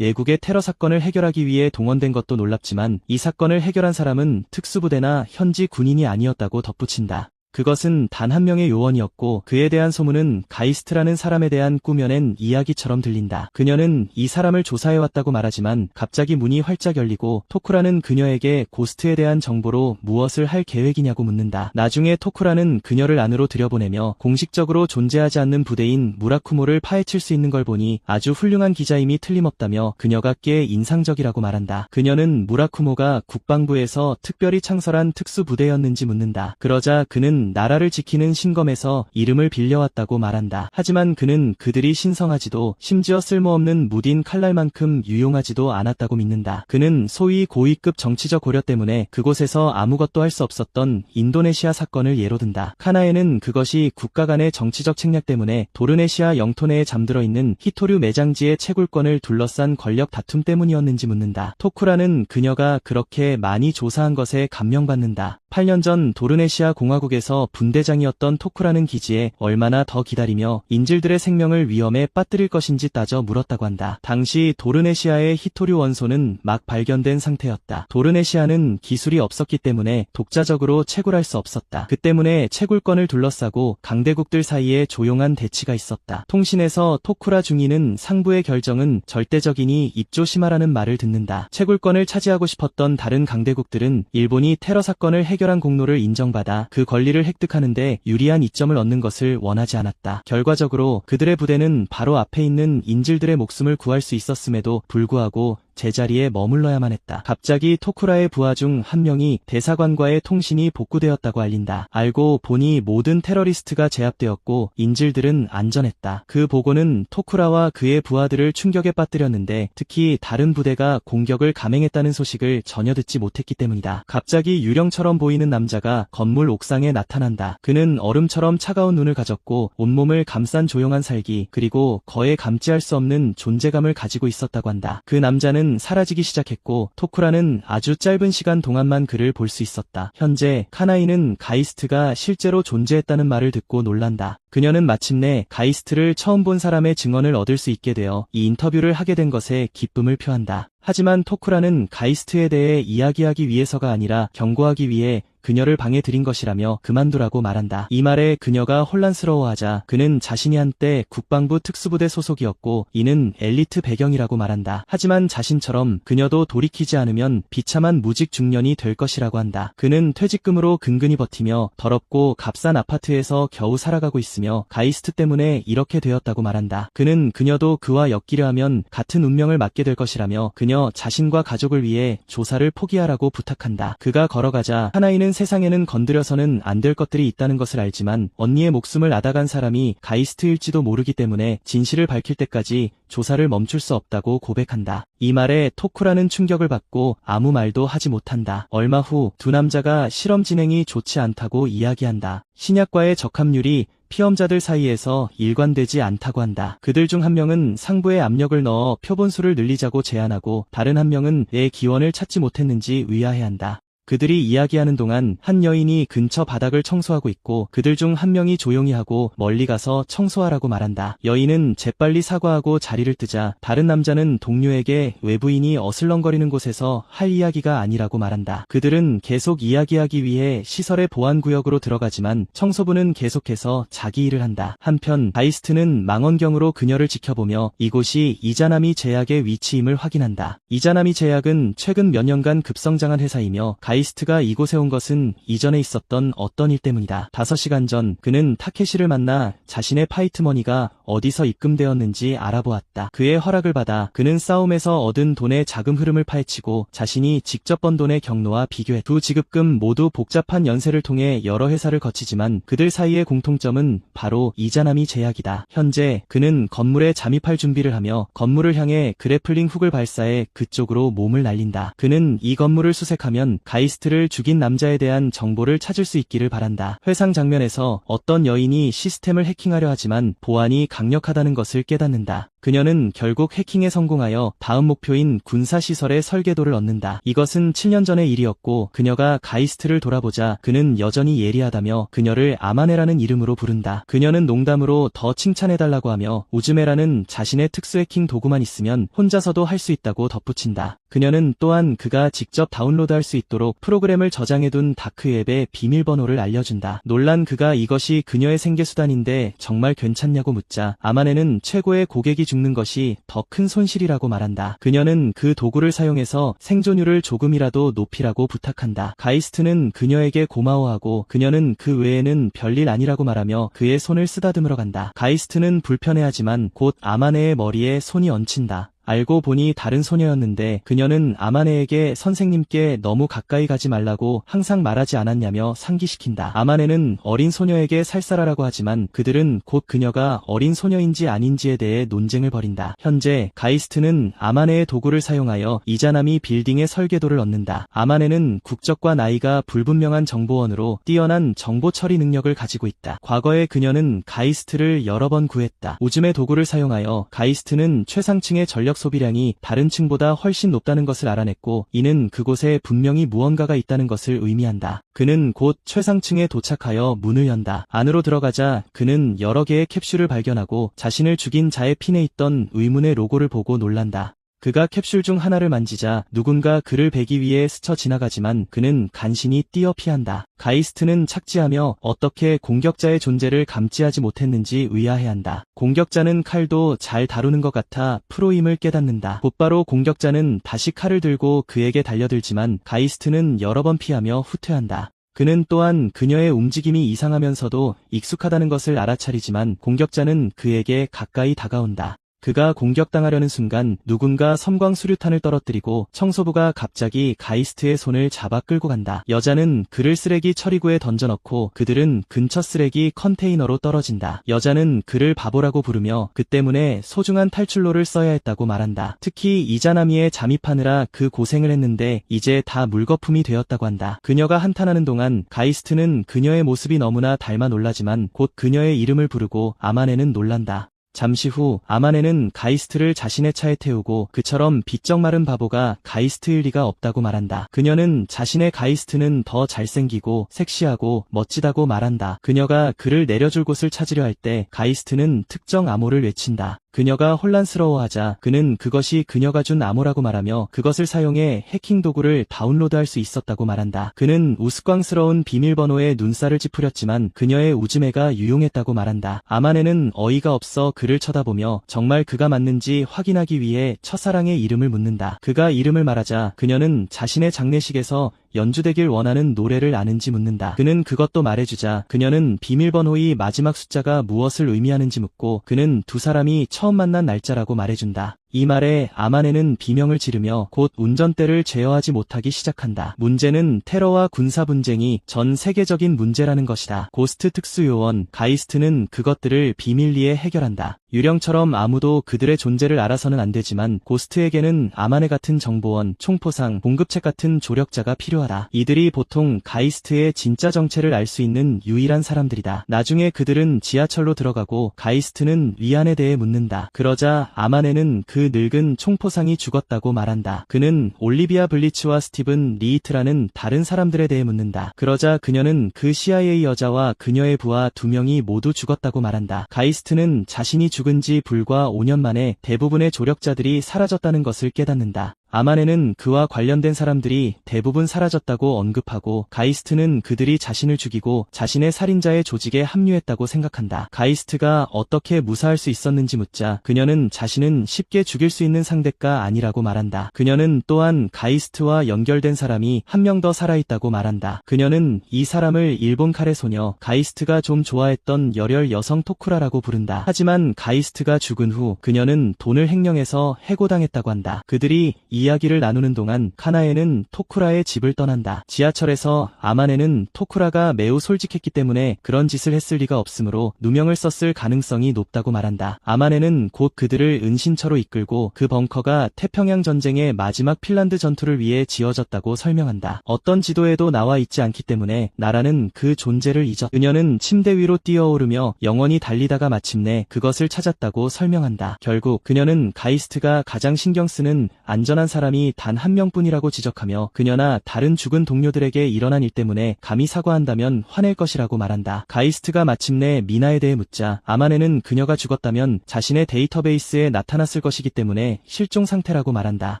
S1: 예국의 테러 사건을 해결하기 위해 동원된 것도 놀랍지만 이 사건을 해결한 사람은 특수부대나 현지 군인이 아니었다고 덧붙인다. 그것은 단 한 명의 요원이었고 그에 대한 소문은 가이스트라는 사람에 대한 꾸며낸 이야기처럼 들린다. 그녀는 이 사람을 조사해왔다고 말하지만 갑자기 문이 활짝 열리고 토쿠라는 그녀에게 고스트에 대한 정보로 무엇을 할 계획이냐고 묻는다. 나중에 토쿠라는 그녀를 안으로 들여보내며 공식적으로 존재하지 않는 부대인 무라쿠모를 파헤칠 수 있는 걸 보니 아주 훌륭한 기자임이 틀림없다며 그녀가 꽤 인상적이라고 말한다. 그녀는 무라쿠모가 국방부에서 특별히 창설한 특수부대였는지 묻는다. 그러자 그는 나라를 지키는 신검에서 이름을 빌려왔다고 말한다. 하지만 그는 그들이 신성하지도 심지어 쓸모없는 무딘 칼날만큼 유용하지도 않았다고 믿는다. 그는 소위 고위급 정치적 고려 때문에 그곳에서 아무것도 할 수 없었던 인도네시아 사건을 예로 든다. 카나에는 그것이 국가 간의 정치적 책략 때문에 도르네시아 영토 내에 잠들어 있는 히토류 매장지의 채굴권을 둘러싼 권력 다툼 때문이었는지 묻는다. 토쿠라는 그녀가 그렇게 많이 조사한 것에 감명받는다. 8년 전 도르네시아 공화국에서 분대장이었던 토쿠라는 기지에 얼마나 더 기다리며 인질들의 생명을 위험에 빠뜨릴 것인지 따져 물었다고 한다. 당시 도르네시아의 히토류 원소는 막 발견된 상태였다. 도르네시아는 기술이 없었기 때문에 독자적으로 채굴할 수 없었다. 그 때문에 채굴권을 둘러싸고 강대국들 사이에 조용한 대치가 있었다. 통신에서 토쿠라 중위는 상부의 결정은 절대적이니 입조심하라는 말을 듣는다. 채굴권을 차지하고 싶었던 다른 강대국들은 일본이 테러 사건을 해결한 공로를 인정받아 그 권리를 획득하는데 유리한 이점을 얻는 것을 원하지 않았다. 결과적으로 그들의 부대는 바로 앞에 있는 인질들의 목숨을 구할 수 있었음에도 불구하고 제자리에 머물러야만 했다. 갑자기 토쿠라의 부하 중 한 명이 대사관과의 통신이 복구되었다고 알린다. 알고 보니 모든 테러리스트가 제압되었고 인질들은 안전했다. 그 보고는 토쿠라와 그의 부하들을 충격에 빠뜨렸는데 특히 다른 부대가 공격을 감행했다는 소식을 전혀 듣지 못했기 때문이다. 갑자기 유령처럼 보이는 남자가 건물 옥상에 나타난다. 그는 얼음처럼 차가운 눈을 가졌고 온몸을 감싼 조용한 살기 그리고 거의 감지할 수 없는 존재감을 가지고 있었다고 한다. 그 남자는 사라지기 시작했고 토쿠라는 아주 짧은 시간 동안만 그를 볼 수 있었다. 현재 카나이는 가이스트가 실제로 존재했다는 말을 듣고 놀란다. 그녀는 마침내 가이스트를 처음 본 사람의 증언을 얻을 수 있게 되어 이 인터뷰를 하게 된 것에 기쁨을 표한다. 하지만 토쿠라는 가이스트에 대해 이야기하기 위해서가 아니라 경고하기 위해 그녀를 방에 들인 것이라며 그만두라고 말한다. 이 말에 그녀가 혼란스러워하자 그는 자신이 한때 국방부 특수부대 소속이었고 이는 엘리트 배경이라고 말한다. 하지만 자신처럼 그녀도 돌이키지 않으면 비참한 무직 중년이 될 것이라고 한다. 그는 퇴직금으로 근근히 버티며 더럽고 값싼 아파트에서 겨우 살아가고 있으며 가이스트 때문에 이렇게 되었다고 말한다. 그는 그녀도 그와 엮이려 하면 같은 운명을 맞게 될 것이라며 그녀 자신과 가족을 위해 조사를 포기하라고 부탁한다. 그가 걸어가자 하나이는 세상에는 건드려서는 안 될 것들이 있다는 것을 알지만 언니의 목숨을 앗아간 사람이 가이스트일지도 모르기 때문에 진실을 밝힐 때까지 조사를 멈출 수 없다고 고백한다. 이 말에 토쿠라는 충격을 받고 아무 말도 하지 못한다. 얼마 후 두 남자가 실험 진행이 좋지 않다고 이야기한다. 신약과의 적합률이 피험자들 사이에서 일관되지 않다고 한다. 그들 중 한 명은 상부에 압력을 넣어 표본수를 늘리자고 제안하고 다른 한 명은 내 기원을 찾지 못했는지 의아해한다. 그들이 이야기하는 동안 한 여인이 근처 바닥을 청소하고 있고 그들 중 한 명이 조용히 하고 멀리 가서 청소하라고 말한다. 여인은 재빨리 사과하고 자리를 뜨자 다른 남자는 동료에게 외부인이 어슬렁거리는 곳에서 할 이야기가 아니라고 말한다. 그들은 계속 이야기하기 위해 시설의 보안구역으로 들어가지만 청소부는 계속해서 자기 일을 한다. 한편 가이스트는 망원경으로 그녀를 지켜보며 이곳이 이자나미 제약의 위치임을 확인한다. 이자나미 제약은 최근 몇 년간 급성장한 회사이며 가이스트가 이곳에 온 것은 이전에 있었던 어떤 일 때문이다. 5시간 전 그는 타케시를 만나 자신의 파이트머니가 어디서 입금되었는지 알아보았다. 그의 허락을 받아 그는 싸움에서 얻은 돈의 자금 흐름을 파헤치고 자신이 직접 번 돈의 경로와 비교했다. 두 지급금 모두 복잡한 연쇄를 통해 여러 회사를 거치지만 그들 사이의 공통점은 바로 이자나미 제약이다. 현재 그는 건물에 잠입할 준비를 하며 건물을 향해 그래플링 훅을 발사해 그쪽으로 몸을 날린다. 그는 이 건물을 수색하면 가이스트를 죽인 남자에 대한 정보를 찾을 수 있기를 바란다. 회상 장면에서 어떤 여인이 시스템을 해킹하려 하지만 보안이 강력하다는 것을 깨닫는다. 그녀는 결국 해킹에 성공하여 다음 목표인 군사시설의 설계도를 얻는다. 이것은 7년 전의 일이었고 그녀가 가이스트를 돌아보자 그는 여전히 예리하다며 그녀를 아마네라는 이름으로 부른다. 그녀는 농담으로 더 칭찬해달라고 하며 우즈메라는 자신의 특수 해킹 도구만 있으면 혼자서도 할 수 있다고 덧붙인다. 그녀는 또한 그가 직접 다운로드할 수 있도록 프로그램을 저장해둔 다크웹의 비밀번호를 알려준다. 놀란 그가 이것이 그녀의 생계수단인데 정말 괜찮냐고 묻자 아마네는 최고의 고객이 죽는 것이 더 큰 손실이라고 말한다. 그녀는 그 도구를 사용해서 생존율을 조금이라도 높이라고 부탁한다. 가이스트는 그녀에게 고마워하고 그녀는 그 외에는 별일 아니라고 말하며 그의 손을 쓰다듬으러 간다. 가이스트는 불편해하지만 곧 아마네의 머리에 손이 얹힌다. 알고 보니 다른 소녀였는데 그녀는 아마네에게 선생님께 너무 가까이 가지 말라고 항상 말하지 않았냐며 상기시킨다. 아마네는 어린 소녀에게 살살하라고 하지만 그들은 곧 그녀가 어린 소녀인지 아닌지에 대해 논쟁을 벌인다. 현재 가이스트는 아마네의 도구를 사용하여 이자나미 빌딩의 설계도를 얻는다. 아마네는 국적과 나이가 불분명한 정보원으로 뛰어난 정보 처리 능력을 가지고 있다. 과거에 그녀는 가이스트를 여러 번 구했다. 우즈메 도구를 사용하여 가이스트는 최상층의 전력 소비량이 다른 층보다 훨씬 높다는 것을 알아냈고 이는 그곳에 분명히 무언가가 있다는 것을 의미한다. 그는 곧 최상층에 도착하여 문을 연다. 안으로 들어가자 그는 여러 개의 캡슐을 발견하고 자신을 죽인 자의 핀에 있던 의문의 로고를 보고 놀란다. 그가 캡슐 중 하나를 만지자 누군가 그를 베기 위해 스쳐 지나가지만 그는 간신히 뛰어 피한다. 가이스트는 착지하며 어떻게 공격자의 존재를 감지하지 못했는지 의아해한다. 공격자는 칼도 잘 다루는 것 같아 프로임을 깨닫는다. 곧바로 공격자는 다시 칼을 들고 그에게 달려들지만 가이스트는 여러 번 피하며 후퇴한다. 그는 또한 그녀의 움직임이 이상하면서도 익숙하다는 것을 알아차리지만 공격자는 그에게 가까이 다가온다. 그가 공격당하려는 순간 누군가 섬광 수류탄을 떨어뜨리고 청소부가 갑자기 가이스트의 손을 잡아 끌고 간다. 여자는 그를 쓰레기 처리구에 던져넣고 그들은 근처 쓰레기 컨테이너로 떨어진다. 여자는 그를 바보라고 부르며 그 때문에 소중한 탈출로를 써야 했다고 말한다. 특히 이자나미에 잠입하느라 그 고생을 했는데 이제 다 물거품이 되었다고 한다. 그녀가 한탄하는 동안 가이스트는 그녀의 모습이 너무나 닮아 놀라지만 곧 그녀의 이름을 부르고 아마네는 놀란다. 잠시 후 아마네는 가이스트를 자신의 차에 태우고 그처럼 비쩍 마른 바보가 가이스트일 리가 없다고 말한다. 그녀는 자신의 가이스트는 더 잘생기고 섹시하고 멋지다고 말한다. 그녀가 그를 내려줄 곳을 찾으려 할 때 가이스트는 특정 암호를 외친다. 그녀가 혼란스러워하자 그는 그것이 그녀가 준 암호라고 말하며 그것을 사용해 해킹 도구를 다운로드할 수 있었다고 말한다. 그는 우스꽝스러운 비밀번호에 눈살을 찌푸렸지만 그녀의 우즈매가 유용했다고 말한다. 아마네는 어이가 없어 그를 쳐다보며 정말 그가 맞는지 확인하기 위해 첫사랑의 이름을 묻는다. 그가 이름을 말하자 그녀는 자신의 장례식에서 연주되길 원하는 노래를 아는지 묻는다. 그는 그것도 말해주자 그녀는 비밀번호의 마지막 숫자가 무엇을 의미하는지 묻고 그는 두 사람이 처음 만난 날짜라고 말해준다. 이 말에 아마네는 비명을 지르며 곧 운전대를 제어하지 못하기 시작한다. 문제는 테러와 군사 분쟁이 전 세계적인 문제라는 것이다. 고스트 특수요원 가이스트는 그것들을 비밀리에 해결한다. 유령처럼 아무도 그들의 존재를 알아서는 안 되지만 고스트에게는 아마네 같은 정보원, 총포상, 공급책 같은 조력자가 필요하다. 이들이 보통 가이스트의 진짜 정체를 알 수 있는 유일한 사람들이다. 나중에 그들은 지하철로 들어가고 가이스트는 위안에 대해 묻는다. 그러자 아마네는 그 늙은 총포상이 죽었다고 말한다. 그는 올리비아 블리츠와 스티븐 리히트라는 다른 사람들에 대해 묻는다. 그러자 그녀는 그 CIA 여자와 그녀의 부하 2명이 모두 죽었다고 말한다. 가이스트는 자신이 죽은 지 불과 5년 만에 대부분의 조력자들이 사라졌다는 것을 깨닫는다. 아마네는 그와 관련된 사람들이 대부분 사라졌다고 언급하고 가이스트는 그들이 자신을 죽이고 자신의 살인자의 조직에 합류했다고 생각한다. 가이스트가 어떻게 무사할 수 있었는지 묻자 그녀는 자신은 쉽게 죽일 수 있는 상대가 아니라고 말한다. 그녀는 또한 가이스트와 연결된 사람이 한 명 더 살아있다고 말한다. 그녀는 이 사람을 일본 카레 소녀 가이스트가 좀 좋아했던 열혈 여성 토쿠라라고 부른다. 하지만 가이스트가 죽은 후 그녀는 돈을 횡령해서 해고당했다고 한다. 그들이 이야기를 나누는 동안 카나에는 토쿠라의 집을 떠난다. 지하철에서 아마네는 토쿠라가 매우 솔직했기 때문에 그런 짓을 했을 리가 없으므로 누명을 썼을 가능성이 높다고 말한다. 아마네는 곧 그들을 은신처로 이끌고 그 벙커가 태평양 전쟁의 마지막 핀란드 전투를 위해 지어졌다고 설명한다. 어떤 지도에도 나와 있지 않기 때문에 나라는 그 존재를 잊었다. 그녀는 침대 위로 뛰어오르며 영원히 달리다가 마침내 그것을 찾았다고 설명한다. 결국 그녀는 가이스트가 가장 신경 쓰는 안전한 사람이 단 한 명뿐이라고 지적하며 그녀나 다른 죽은 동료들에게 일어난 일 때문에 감히 사과한다면 화낼 것이라고 말한다. 가이스트가 마침내 미나에 대해 묻자 아마네는 그녀가 죽었다면 자신의 데이터베이스에 나타났을 것이기 때문에 실종 상태라고 말한다.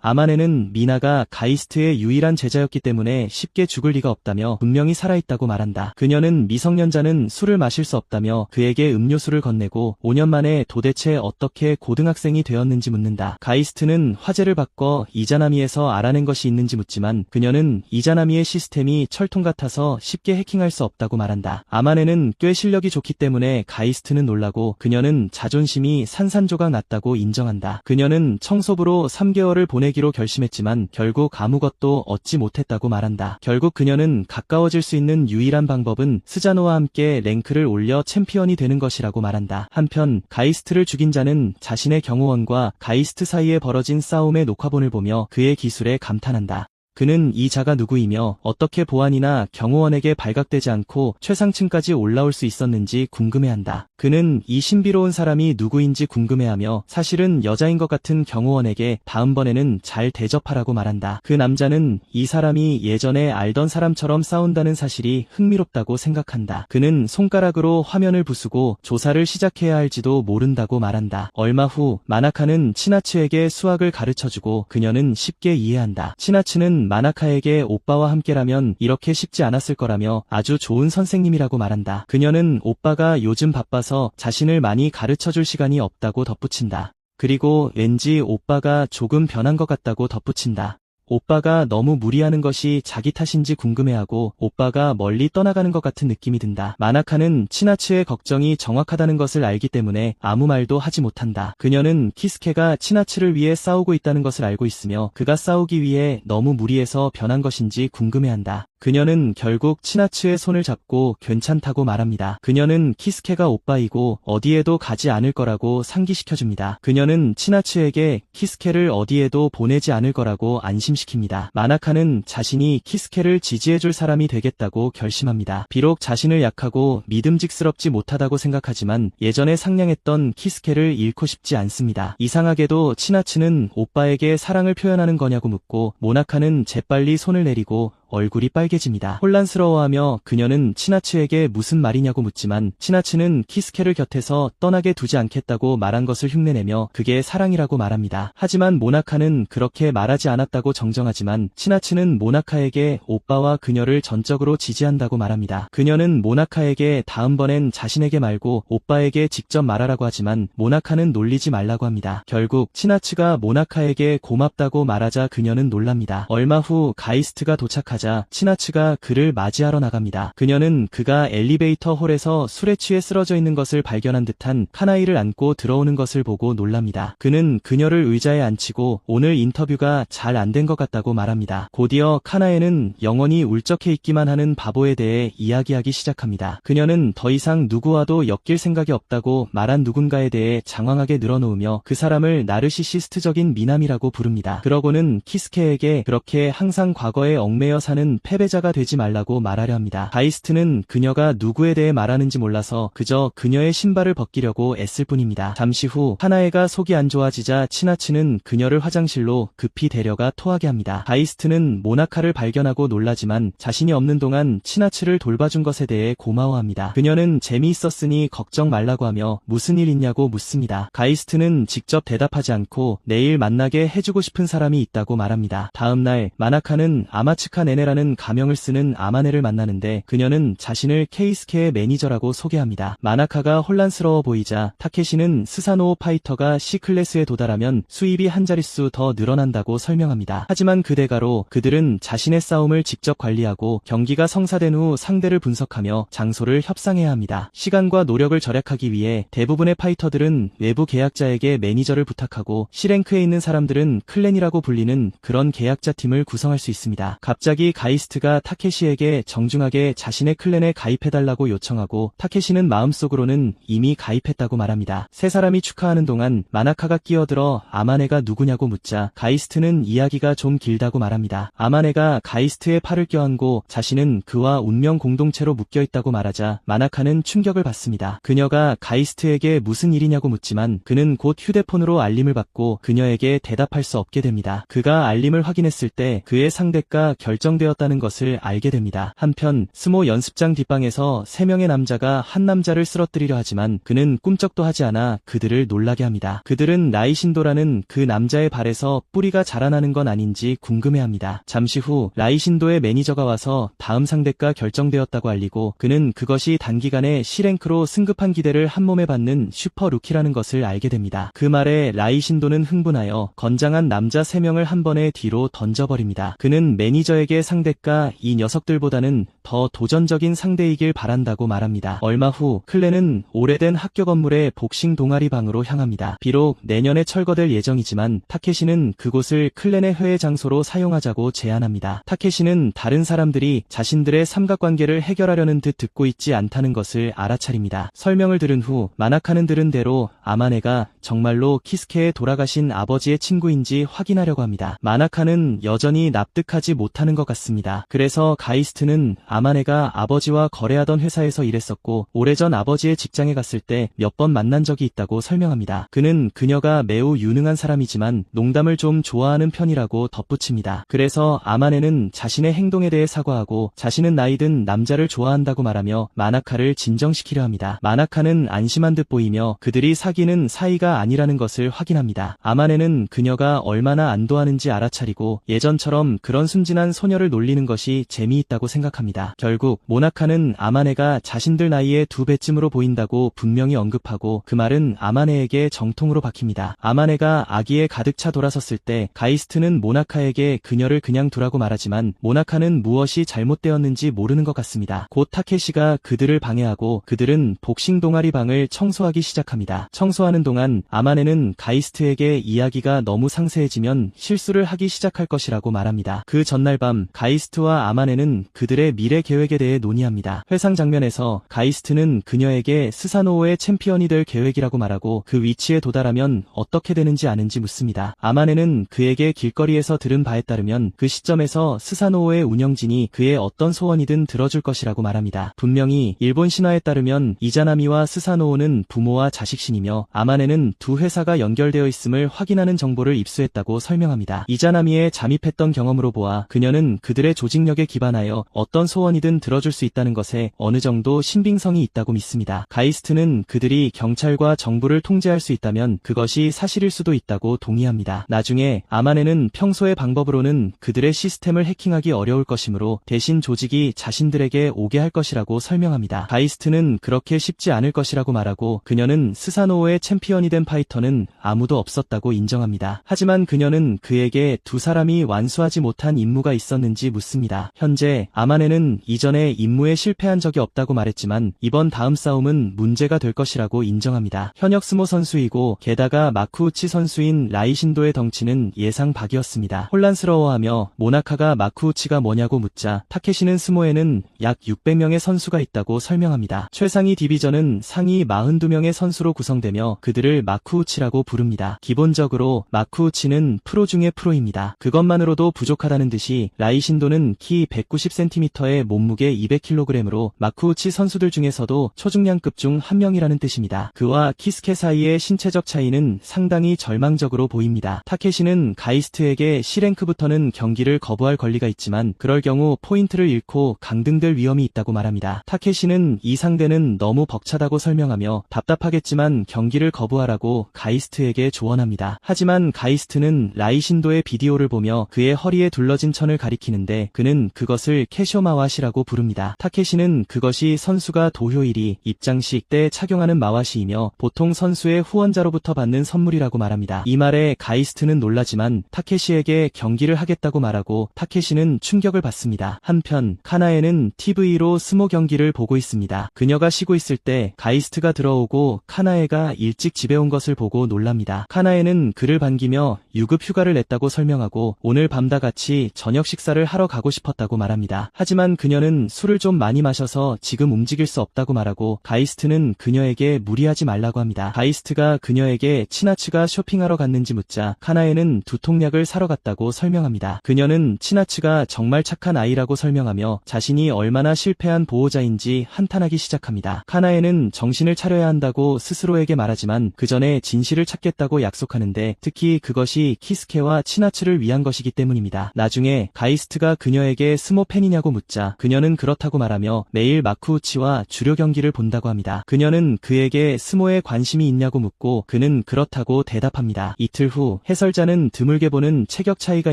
S1: 아마네는 미나가 가이스트의 유일한 제자였기 때문에 쉽게 죽을 리가 없다며 분명히 살아있다고 말한다. 그녀는 미성년자는 술을 마실 수 없다며 그에게 음료수를 건네고 5년 만에 도대체 어떻게 고등학생이 되었는지 묻는다. 가이스트는 화제를 바꿔 이자나미에서 알아낸 것이 있는지 묻지만 그녀는 이자나미의 시스템이 철통 같아서 쉽게 해킹할 수 없다고 말한다. 아마네는 꽤 실력이 좋기 때문에 가이스트는 놀라고 그녀는 자존심이 산산조각 났다고 인정한다. 그녀는 청소부로 3개월을 보내기로 결심했지만 결국 아무것도 얻지 못했다고 말한다. 결국 그녀는 가까워질 수 있는 유일한 방법은 스자노와 함께 랭크를 올려 챔피언이 되는 것이라고 말한다. 한편 가이스트를 죽인 자는 자신의 경호원과 가이스트 사이에 벌어진 싸움의 녹화본을 보며 그의 기술에 감탄한다. 그는 이 자가 누구이며 어떻게 보안이나 경호원에게 발각되지 않고 최상층까지 올라올 수 있었는지 궁금해한다. 그는 이 신비로운 사람이 누구인지 궁금해하며 사실은 여자인 것 같은 경호원에게 다음번에는 잘 대접하라고 말한다. 그 남자는 이 사람이 예전에 알던 사람처럼 싸운다는 사실이 흥미롭다고 생각한다. 그는 손가락으로 화면을 부수고 조사를 시작해야 할지도 모른다고 말한다. 얼마 후 마나카는 치나츠에게 수학을 가르쳐주고 그녀는 쉽게 이해한다. 치나츠는 마나카에게 오빠와 함께라면 이렇게 쉽지 않았을 거라며 아주 좋은 선생님이라고 말한다. 그녀는 오빠가 요즘 바빠서 자신을 많이 가르쳐줄 시간이 없다고 덧붙인다. 그리고 왠지 오빠가 조금 변한 것 같다고 덧붙인다. 오빠가 너무 무리하는 것이 자기 탓인지 궁금해하고 오빠가 멀리 떠나가는 것 같은 느낌이 든다. 마나카는 치나츠의 걱정이 정확하다는 것을 알기 때문에 아무 말도 하지 못한다. 그녀는 키스케가 치나츠를 위해 싸우고 있다는 것을 알고 있으며 그가 싸우기 위해 너무 무리해서 변한 것인지 궁금해한다. 그녀는 결국 치나츠의 손을 잡고 괜찮다고 말합니다. 그녀는 키스케가 오빠이고 어디에도 가지 않을 거라고 상기시켜줍니다. 그녀는 치나츠에게 키스케를 어디에도 보내지 않을 거라고 안심시킵니다. 마나카는 자신이 키스케를 지지해줄 사람이 되겠다고 결심합니다. 비록 자신을 약하고 믿음직스럽지 못하다고 생각하지만 예전에 상냥했던 키스케를 잃고 싶지 않습니다. 이상하게도 치나츠는 오빠에게 사랑을 표현하는 거냐고 묻고 모나카는 재빨리 손을 내리고 얼굴이 빨개집니다. 혼란스러워하며 그녀는 치나츠에게 무슨 말이냐고 묻지만 치나츠는 키스케를 곁에서 떠나게 두지 않겠다고 말한 것을 흉내내며 그게 사랑이라고 말합니다. 하지만 모나카는 그렇게 말하지 않았다고 정정하지만 치나츠는 모나카에게 오빠와 그녀를 전적으로 지지한다고 말합니다. 그녀는 모나카에게 다음번엔 자신에게 말고 오빠에게 직접 말하라고 하지만 모나카는 놀리지 말라고 합니다. 결국 치나츠가 모나카에게 고맙다고 말하자 그녀는 놀랍니다. 얼마 후 가이스트가 도착하자 치나츠가 그를 맞이하러 나갑니다. 그녀는 그가 엘리베이터 홀에서 술에 취해 쓰러져 있는 것을 발견한 듯한 카나이를 안고 들어오는 것을 보고 놀랍니다. 그는 그녀를 의자에 앉히고 오늘 인터뷰가 잘 안 된 것 같다고 말합니다. 곧이어 카나에는 영원히 울적해 있기만 하는 바보에 대해 이야기하기 시작합니다. 그녀는 더 이상 누구와도 엮일 생각이 없다고 말한 누군가에 대해 장황하게 늘어놓으며 그 사람을 나르시시스트적인 미남이라고 부릅니다. 그러고는 키스케에게 그렇게 항상 과거에 얽매여 사는 패배자가 되지 말라고 말하려 합니다. 가이스트는 그녀가 누구에 대해 말하는지 몰라서 그저 그녀의 신발을 벗기려고 애쓸 뿐입니다. 잠시 후 카나에가 속이 안 좋아지자 치나츠는 그녀를 화장실로 급히 데려가 토하게 합니다. 가이스트는 모나카를 발견하고 놀라지만 자신이 없는 동안 치나츠를 돌봐준 것에 대해 고마워합니다. 그녀는 재미있었으니 걱정 말라고 하며 무슨 일 있냐고 묻습니다. 가이스트는 직접 대답하지 않고 내일 만나게 해주고 싶은 사람이 있다고 말합니다. 다음날 마나카는 아마츠카 네네라는 가명을 쓰는 아마네를 만나는데 그녀는 자신을 케이스케의 매니저라고 소개합니다. 마나카가 혼란스러워 보이자 타케시는 스사노오 파이터가 C클래스에 도달하면 수입이 한 자릿수 더 늘어난다고 설명합니다. 하지만 그 대가로 그들은 자신의 싸움을 직접 관리하고 경기가 성사된 후 상대를 분석하며 장소를 협상해야 합니다. 시간과 노력을 절약하기 위해 대부분의 파이터들은 외부 계약자에게 매니저를 부탁하고 C랭크에 있는 사람들은 클랜이라고 불리는 그런 계약자 팀을 구성할 수 있습니다. 갑자기 가이스트가 타케시에게 정중하게 자신의 클랜에 가입해달라고 요청하고 타케시는 마음속으로는 이미 가입했다고 말합니다. 세 사람이 축하하는 동안 마나카가 끼어들어 아마네가 누구냐고 묻자 가이스트는 이야기가 좀 길다고 말합니다. 아마네가 가이스트의 팔을 껴안고 자신은 그와 운명 공동체로 묶여있다고 말하자 마나카는 충격을 받습니다. 그녀가 가이스트에게 무슨 일이냐고 묻지만 그는 곧 휴대폰으로 알림을 받고 그녀에게 대답할 수 없게 됩니다. 그가 알림을 확인했을 때 그의 상대가 결정되었다는 것을 알게 됩니다. 한편 스모 연습장 뒷방에서 3명의 남자가 한 남자를 쓰러뜨리려 하지만 그는 꿈쩍도 하지 않아 그들을 놀라게 합니다. 그들은 라이신도라는 그 남자의 발에서 뿌리가 자라나는 건 아닌지 궁금해합니다. 잠시 후 라이신도의 매니저가 와서 다음 상대가 결정되었다고 알리고 그는 그것이 단기간에 C랭크로 승급한 기대를 한몸에 받는 슈퍼 루키라는 것을 알게 됩니다. 그 말에 라이신도는 흥분하여 건장한 남자 3명을 한 번에 뒤로 던져버립니다. 그는 매니저에게 상대가 이 녀석들보다는 더 도전적인 상대이길 바란다고 말합니다. 얼마 후 클랜은 오래된 학교 건물의 복싱 동아리 방으로 향합니다. 비록 내년에 철거될 예정이지만 타케시는 그곳을 클랜의 회의 장소로 사용하자고 제안합니다. 타케시는 다른 사람들이 자신들의 삼각관계를 해결하려는 듯 듣고 있지 않다는 것을 알아차립니다. 설명을 들은 후 마나카는 들은 대로 아마네가 정말로 키스케의 돌아가신 아버지의 친구인지 확인하려고 합니다. 마나카는 여전히 납득하지 못하는 것 같습니다. 그래서 가이스트는 아마네가 아버지와 거래하던 회사에서 일했었고 오래전 아버지의 직장에 갔을 때 몇 번 만난 적이 있다고 설명합니다. 그는 그녀가 매우 유능한 사람이지만 농담을 좀 좋아하는 편이라고 덧붙입니다. 그래서 아마네는 자신의 행동에 대해 사과하고 자신은 나이든 남자를 좋아한다고 말하며 마나카를 진정시키려 합니다. 마나카는 안심한 듯 보이며 그들이 사귀는 사이가 아니라는 것을 확인합니다. 아마네는 그녀가 얼마나 안도하는지 알아차리고 예전처럼 그런 순진한 소녀를 놀리는 것이 재미있다고 생각합니다. 결국 모나카는 아마네가 자신들 나이의 2배쯤으로 보인다고 분명히 언급하고 그 말은 아마네에게 정통으로 박힙니다. 아마네가 아기에 가득 차 돌아섰을 때 가이스트는 모나카에게 그녀를 그냥 두라고 말하지만 모나카는 무엇이 잘못되었는지 모르는 것 같습니다. 곧 타케시가 그들을 방해하고 그들은 복싱 동아리 방을 청소하기 시작합니다. 청소하는 동안 아마네는 가이스트에게 이야기가 너무 상세해지면 실수를 하기 시작할 것이라고 말합니다. 그 전날 밤 가이스트와 아마네는 그들의 미래 계획에 대해 논의합니다. 회상 장면에서 가이스트는 그녀에게 스사노오의 챔피언이 될 계획이라고 말하고 그 위치에 도달하면 어떻게 되는지 아는지 묻습니다. 아마네는 그에게 길거리에서 들은 바에 따르면 그 시점에서 스사노오의 운영진이 그의 어떤 소원이든 들어줄 것이라고 말합니다. 분명히 일본 신화에 따르면 이자나미와 스사노오는 부모와 자식신이며 아마네는 두 회사가 연결되어 있음을 확인하는 정보를 입수했다고 설명합니다. 이자나미에 잠입했던 경험으로 보아 그녀는 선수는 그들의 조직력에 기반하여 어떤 소원이든 들어줄 수 있다는 것에 어느 정도 신빙성이 있다고 믿습니다. 가이스트는 그들이 경찰과 정부를 통제할 수 있다면 그것이 사실일 수도 있다고 동의합니다. 나중에 아마네는 평소의 방법으로는 그들의 시스템을 해킹하기 어려울 것이므로 대신 조직이 자신들에게 오게 할 것이라고 설명합니다. 가이스트는 그렇게 쉽지 않을 것이라고 말하고 그녀는 스사노오의 챔피언이 된 파이터는 아무도 없었다고 인정합니다. 하지만 그녀는 그에게 두 사람이 완수하지 못한 임무가 있었는지 묻습니다. 현재 아마네는 이전에 임무에 실패한 적이 없다고 말했지만 이번 다음 싸움은 문제가 될 것이라고 인정합니다. 현역 스모 선수이고 게다가 마쿠우치 선수인 라이신도의 덩치는 예상 밖이었습니다. 혼란스러워하며 모나카가 마쿠우치가 뭐냐고 묻자 타케시는 스모에는 약 600명의 선수가 있다고 설명합니다. 최상위 디비전은 상위 42명의 선수로 구성되며 그들을 마쿠우치라고 부릅니다. 기본적으로 마쿠우치는 프로 중의 프로입니다. 그것만으로도 부족하다는 듯이 라이신도는 키 190cm에 몸무게 200kg으로 마쿠우치 선수들 중에서도 초중량급 중 한 명이라는 뜻입니다. 그와 키스케 사이의 신체적 차이는 상당히 절망적으로 보입니다. 타케시는 가이스트에게 C랭크부터는 경기를 거부할 권리가 있지만 그럴 경우 포인트를 잃고 강등될 위험이 있다고 말합니다. 타케시는 이 상대는 너무 벅차다고 설명하며 답답하겠지만 경기를 거부하라고 가이스트에게 조언합니다. 하지만 가이스트는 라이신도의 비디오를 보며 그의 허리에 둘러진 천을 가리키는데 그는 그것을 캐쇼마와시라고 부릅니다. 타케시는 그것이 선수가 도효일이 입장식 때 착용하는 마와시이며 보통 선수의 후원자로부터 받는 선물이라고 말합니다. 이 말에 가이스트는 놀라지만 타케시에게 경기를 하겠다고 말하고 타케시는 충격을 받습니다. 한편 카나에는 TV로 스모 경기를 보고 있습니다. 그녀가 쉬고 있을 때 가이스트가 들어오고 카나에가 일찍 집에 온 것을 보고 놀랍니다. 카나에는 그를 반기며 유급 휴가를 냈다고 설명하고 오늘 밤 다 같이 저녁 식사를 하러 가고 싶었다고 말합니다. 하지만 그녀는 술을 좀 많이 마셔서 지금 움직일 수 없다고 말하고 가이스트는 그녀에게 무리하지 말라고 합니다. 가이스트가 그녀에게 치나츠가 쇼핑하러 갔는지 묻자 카나에는 두통약을 사러 갔다고 설명합니다. 그녀는 치나츠가 정말 착한 아이라고 설명하며 자신이 얼마나 실패한 보호자인지 한탄하기 시작합니다. 카나에는 정신을 차려야 한다고 스스로에게 말하지만 그 전에 진실을 찾겠다고 약속하는데 특히 그것이 키스케와 치나츠를 위한 것이기 때문입니다. 나중에 가이스트가 그녀에게 스모 팬이냐고 묻자 그녀는 그렇다고 말하며 매일 마쿠우치와 주료 경기를 본다고 합니다. 그녀는 그에게 스모에 관심이 있냐고 묻고 그는 그렇다고 대답합니다. 이틀 후 해설자는 드물게 보는 체격 차이가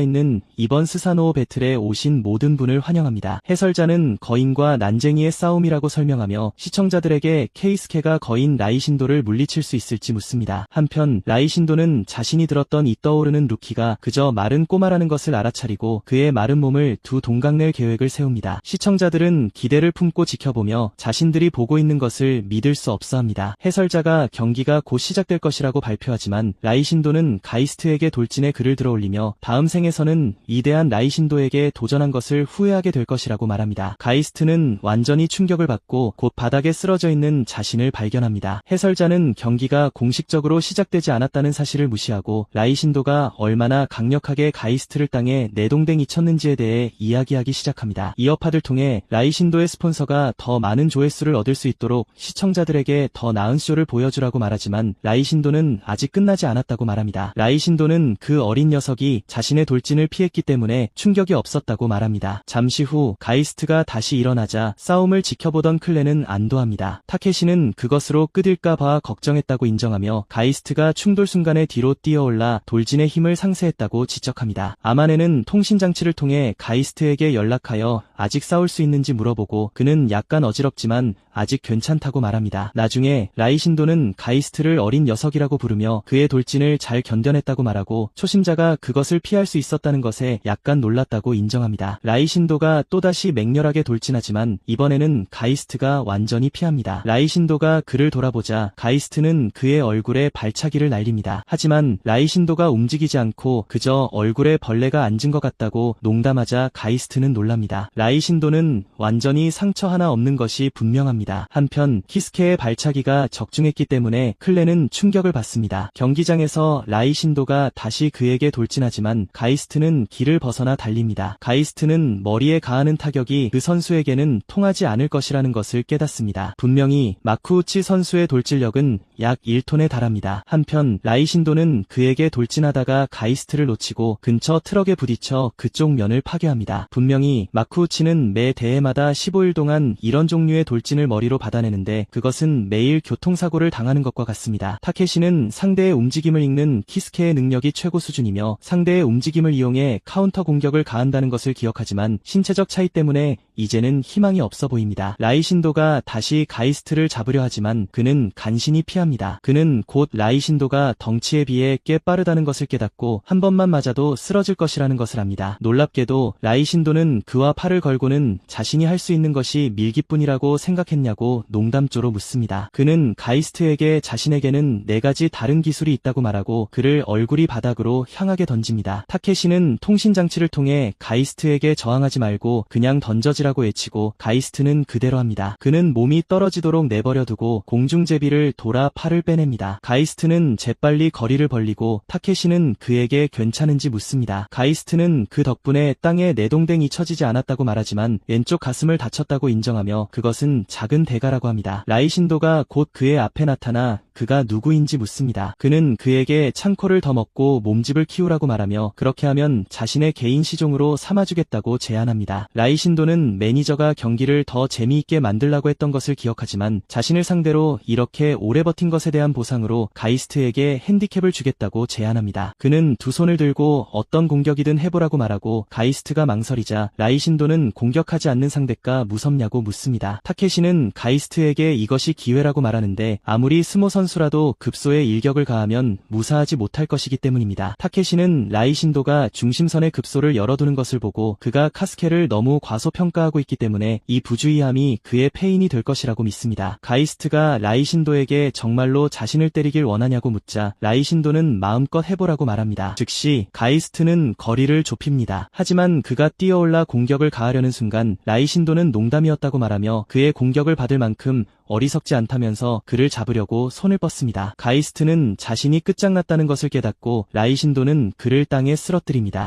S1: 있는 이번 스사노오 배틀에 오신 모든 분을 환영합니다. 해설자는 거인과 난쟁이의 싸움이라고 설명하며 시청자들에게 케이스케가 거인 라이신도를 물리칠 수 있을지 묻습니다. 한편 라이신도는 자신이 들었던 이 떠오르는 루키가 그저 마른 꼬마라는 것을 알아차리고 그의 마른 몸을 두 동강낼 계획을 세웁니다. 시청자들은 기대를 품고 지켜보며 자신들이 보고 있는 것을 믿을 수 없어합니다. 해설자가 경기가 곧 시작될 것이라고 발표하지만 라이신도는 가이스트에게 돌진해 글을 들어올리며 다음 생에서는 위대한 라이신도에게 도전한 것을 후회하게 될 것이라고 말합니다. 가이스트는 완전히 충격을 받고 곧 바닥에 쓰러져 있는 자신을 발견합니다. 해설자는 경기가 공식적으로 시작되지 않았다는 사실을 무시하고 라이신도가 얼마나 강력하게 가이스트를 땅에 내동댕이 쳤는지에 대해 이야기하기 시작합니다. 이 여파를 통해 라이신도의 스폰서가 더 많은 조회수를 얻을 수 있도록 시청자들에게 더 나은 쇼를 보여주라고 말하지만 라이신도는 아직 끝나지 않았다고 말합니다. 라이신도는 그 어린 녀석이 자신의 돌진을 피했기 때문에 충격이 없었다고 말합니다. 잠시 후 가이스트가 다시 일어나자 싸움을 지켜보던 클레는 안도합니다. 타케시는 그것으로 끝일까 봐 걱정했다고 인정하며 가이스트가 충돌 순간에 뒤로 뛰어올라 돌진의 힘을 상쇄했다고 지적합니다. 아마네는 통신장치를 통해 가이스트에게 연락하여 아직 싸울 수 있는지 물어보고 그는 약간 어지럽지만 아직 괜찮다고 말합니다. 나중에 라이신도는 가이스트를 어린 녀석이라고 부르며 그의 돌진을 잘 견뎌냈다고 말하고 초심자가 그것을 피할 수 있었다는 것에 약간 놀랐다고 인정합니다. 라이신도가 또다시 맹렬하게 돌진하지만 이번에는 가이스트가 완전히 피합니다. 라이신도가 그를 돌아보자 가이스트는 그의 얼굴에 발차기를 날립니다. 하지만 라이신도가 움직이지 않고 그저 얼굴에 벌레가 앉은 것 같다고 농담하자 가이스트는 놀랍니다. 라이신도는 완전히 상처 하나 없는 것이 분명합니다. 한편 키스케의 발차기가 적중했기 때문에 클레는 충격을 받습니다. 경기장에서 라이신도가 다시 그에게 돌진하지만 가이스트는 길을 벗어나 달립니다. 가이스트는 머리에 가하는 타격이 그 선수에게는 통하지 않을 것이라는 것을 깨닫습니다. 분명히 마쿠우치 선수의 돌진력은 약 1톤에 달합니다. 한편 라이신도는 그에게 돌진하다가 가이스트를 놓치고 근처 트럭에 부딪혀 그쪽 면을 전을 파괴합니다. 분명히 마쿠우치는 매 대회마다 15일 동안 이런 종류의 돌진을 머리로 받아내는데 그것은 매일 교통사고를 당하는 것과 같습니다. 타케시는 상대의 움직임을 읽는 키스케의 능력이 최고 수준이며 상대의 움직임을 이용해 카운터 공격을 가한다는 것을 기억하지만 신체적 차이 때문에 이제는 희망이 없어 보입니다. 라이신도가 다시 가이스트를 잡으려 하지만 그는 간신히 피합니다. 그는 곧 라이신도가 덩치에 비해 꽤 빠르다는 것을 깨닫고 한 번만 맞아도 쓰러질 것이라는 것을 압니다. 놀랍게도 라이신도는 그와 팔을 걸고는 자신이 할 수 있는 것이 밀기뿐이라고 생각했냐고 농담조로 묻습니다. 그는 가이스트에게 자신에게는 4가지 다른 기술이 있다고 말하고 그를 얼굴이 바닥으로 향하게 던집니다. 타케시는 통신장치를 통해 가이스트에게 저항하지 말고 그냥 던져지라고 외치고 가이스트는 그대로 합니다. 그는 몸이 떨어지도록 내버려두고 공중제비를 돌아 팔을 빼냅니다. 가이스트는 재빨리 거리를 벌리고 타케시는 그에게 괜찮은지 묻습니다. 가이스트는 그 덕분에 땅에 내동댕이 쳐지지 않았다고 말하지만 왼쪽 가슴을 다쳤다고 인정하며 그것은 작은 대가라고 합니다. 라이신도가 곧 그의 앞에 나타나 그가 누구인지 묻습니다. 그는 그에게 창코를 더 먹고 몸집을 키우라고 말하며 그렇게 하면 자신의 개인 시종으로 삼아주겠다고 제안합니다. 라이신도는 매니저가 경기를 더 재미있게 만들라고 했던 것을 기억하지만 자신을 상대로 이렇게 오래 버틴 것에 대한 보상으로 가이스트에게 핸디캡을 주겠다고 제안합니다. 그는 두 손을 들고 어떤 공격이든 해보라고 말하고 가이스트가 망설이자 라이신도는 공격하지 않는 상대가 무섭냐고 묻습니다. 타케시는 가이스트에게 이것이 기회라고 말하는데 아무리 스모 선수라도 급소에 일격을 가하면 무사하지 못할 것이기 때문입니다. 타케시는 라이신도가 중심선의 급소를 열어두는 것을 보고 그가 카스케를 너무 과소평가하고 있기 때문에 이 부주의함이 그의 패인이 될 것이라고 믿습니다. 가이스트가 라이신도에게 정말로 자신을 때리길 원하냐고 묻자 라이신도는 마음껏 해보라고 말합니다. 즉시 가이스트는 거리를 좁힙니다. 하지만 그가 뛰어올라 공격을 가하려는 순간 라이신도는 농담이었다고 말하며 그의 공격을 받을 만큼 어리석지 않다면서 그를 잡으려고 손을 뻗습니다. 가이스트는 자신이 끝장났다는 것을 깨닫고 라이신도는 그를 땅에 쓰러뜨립니다.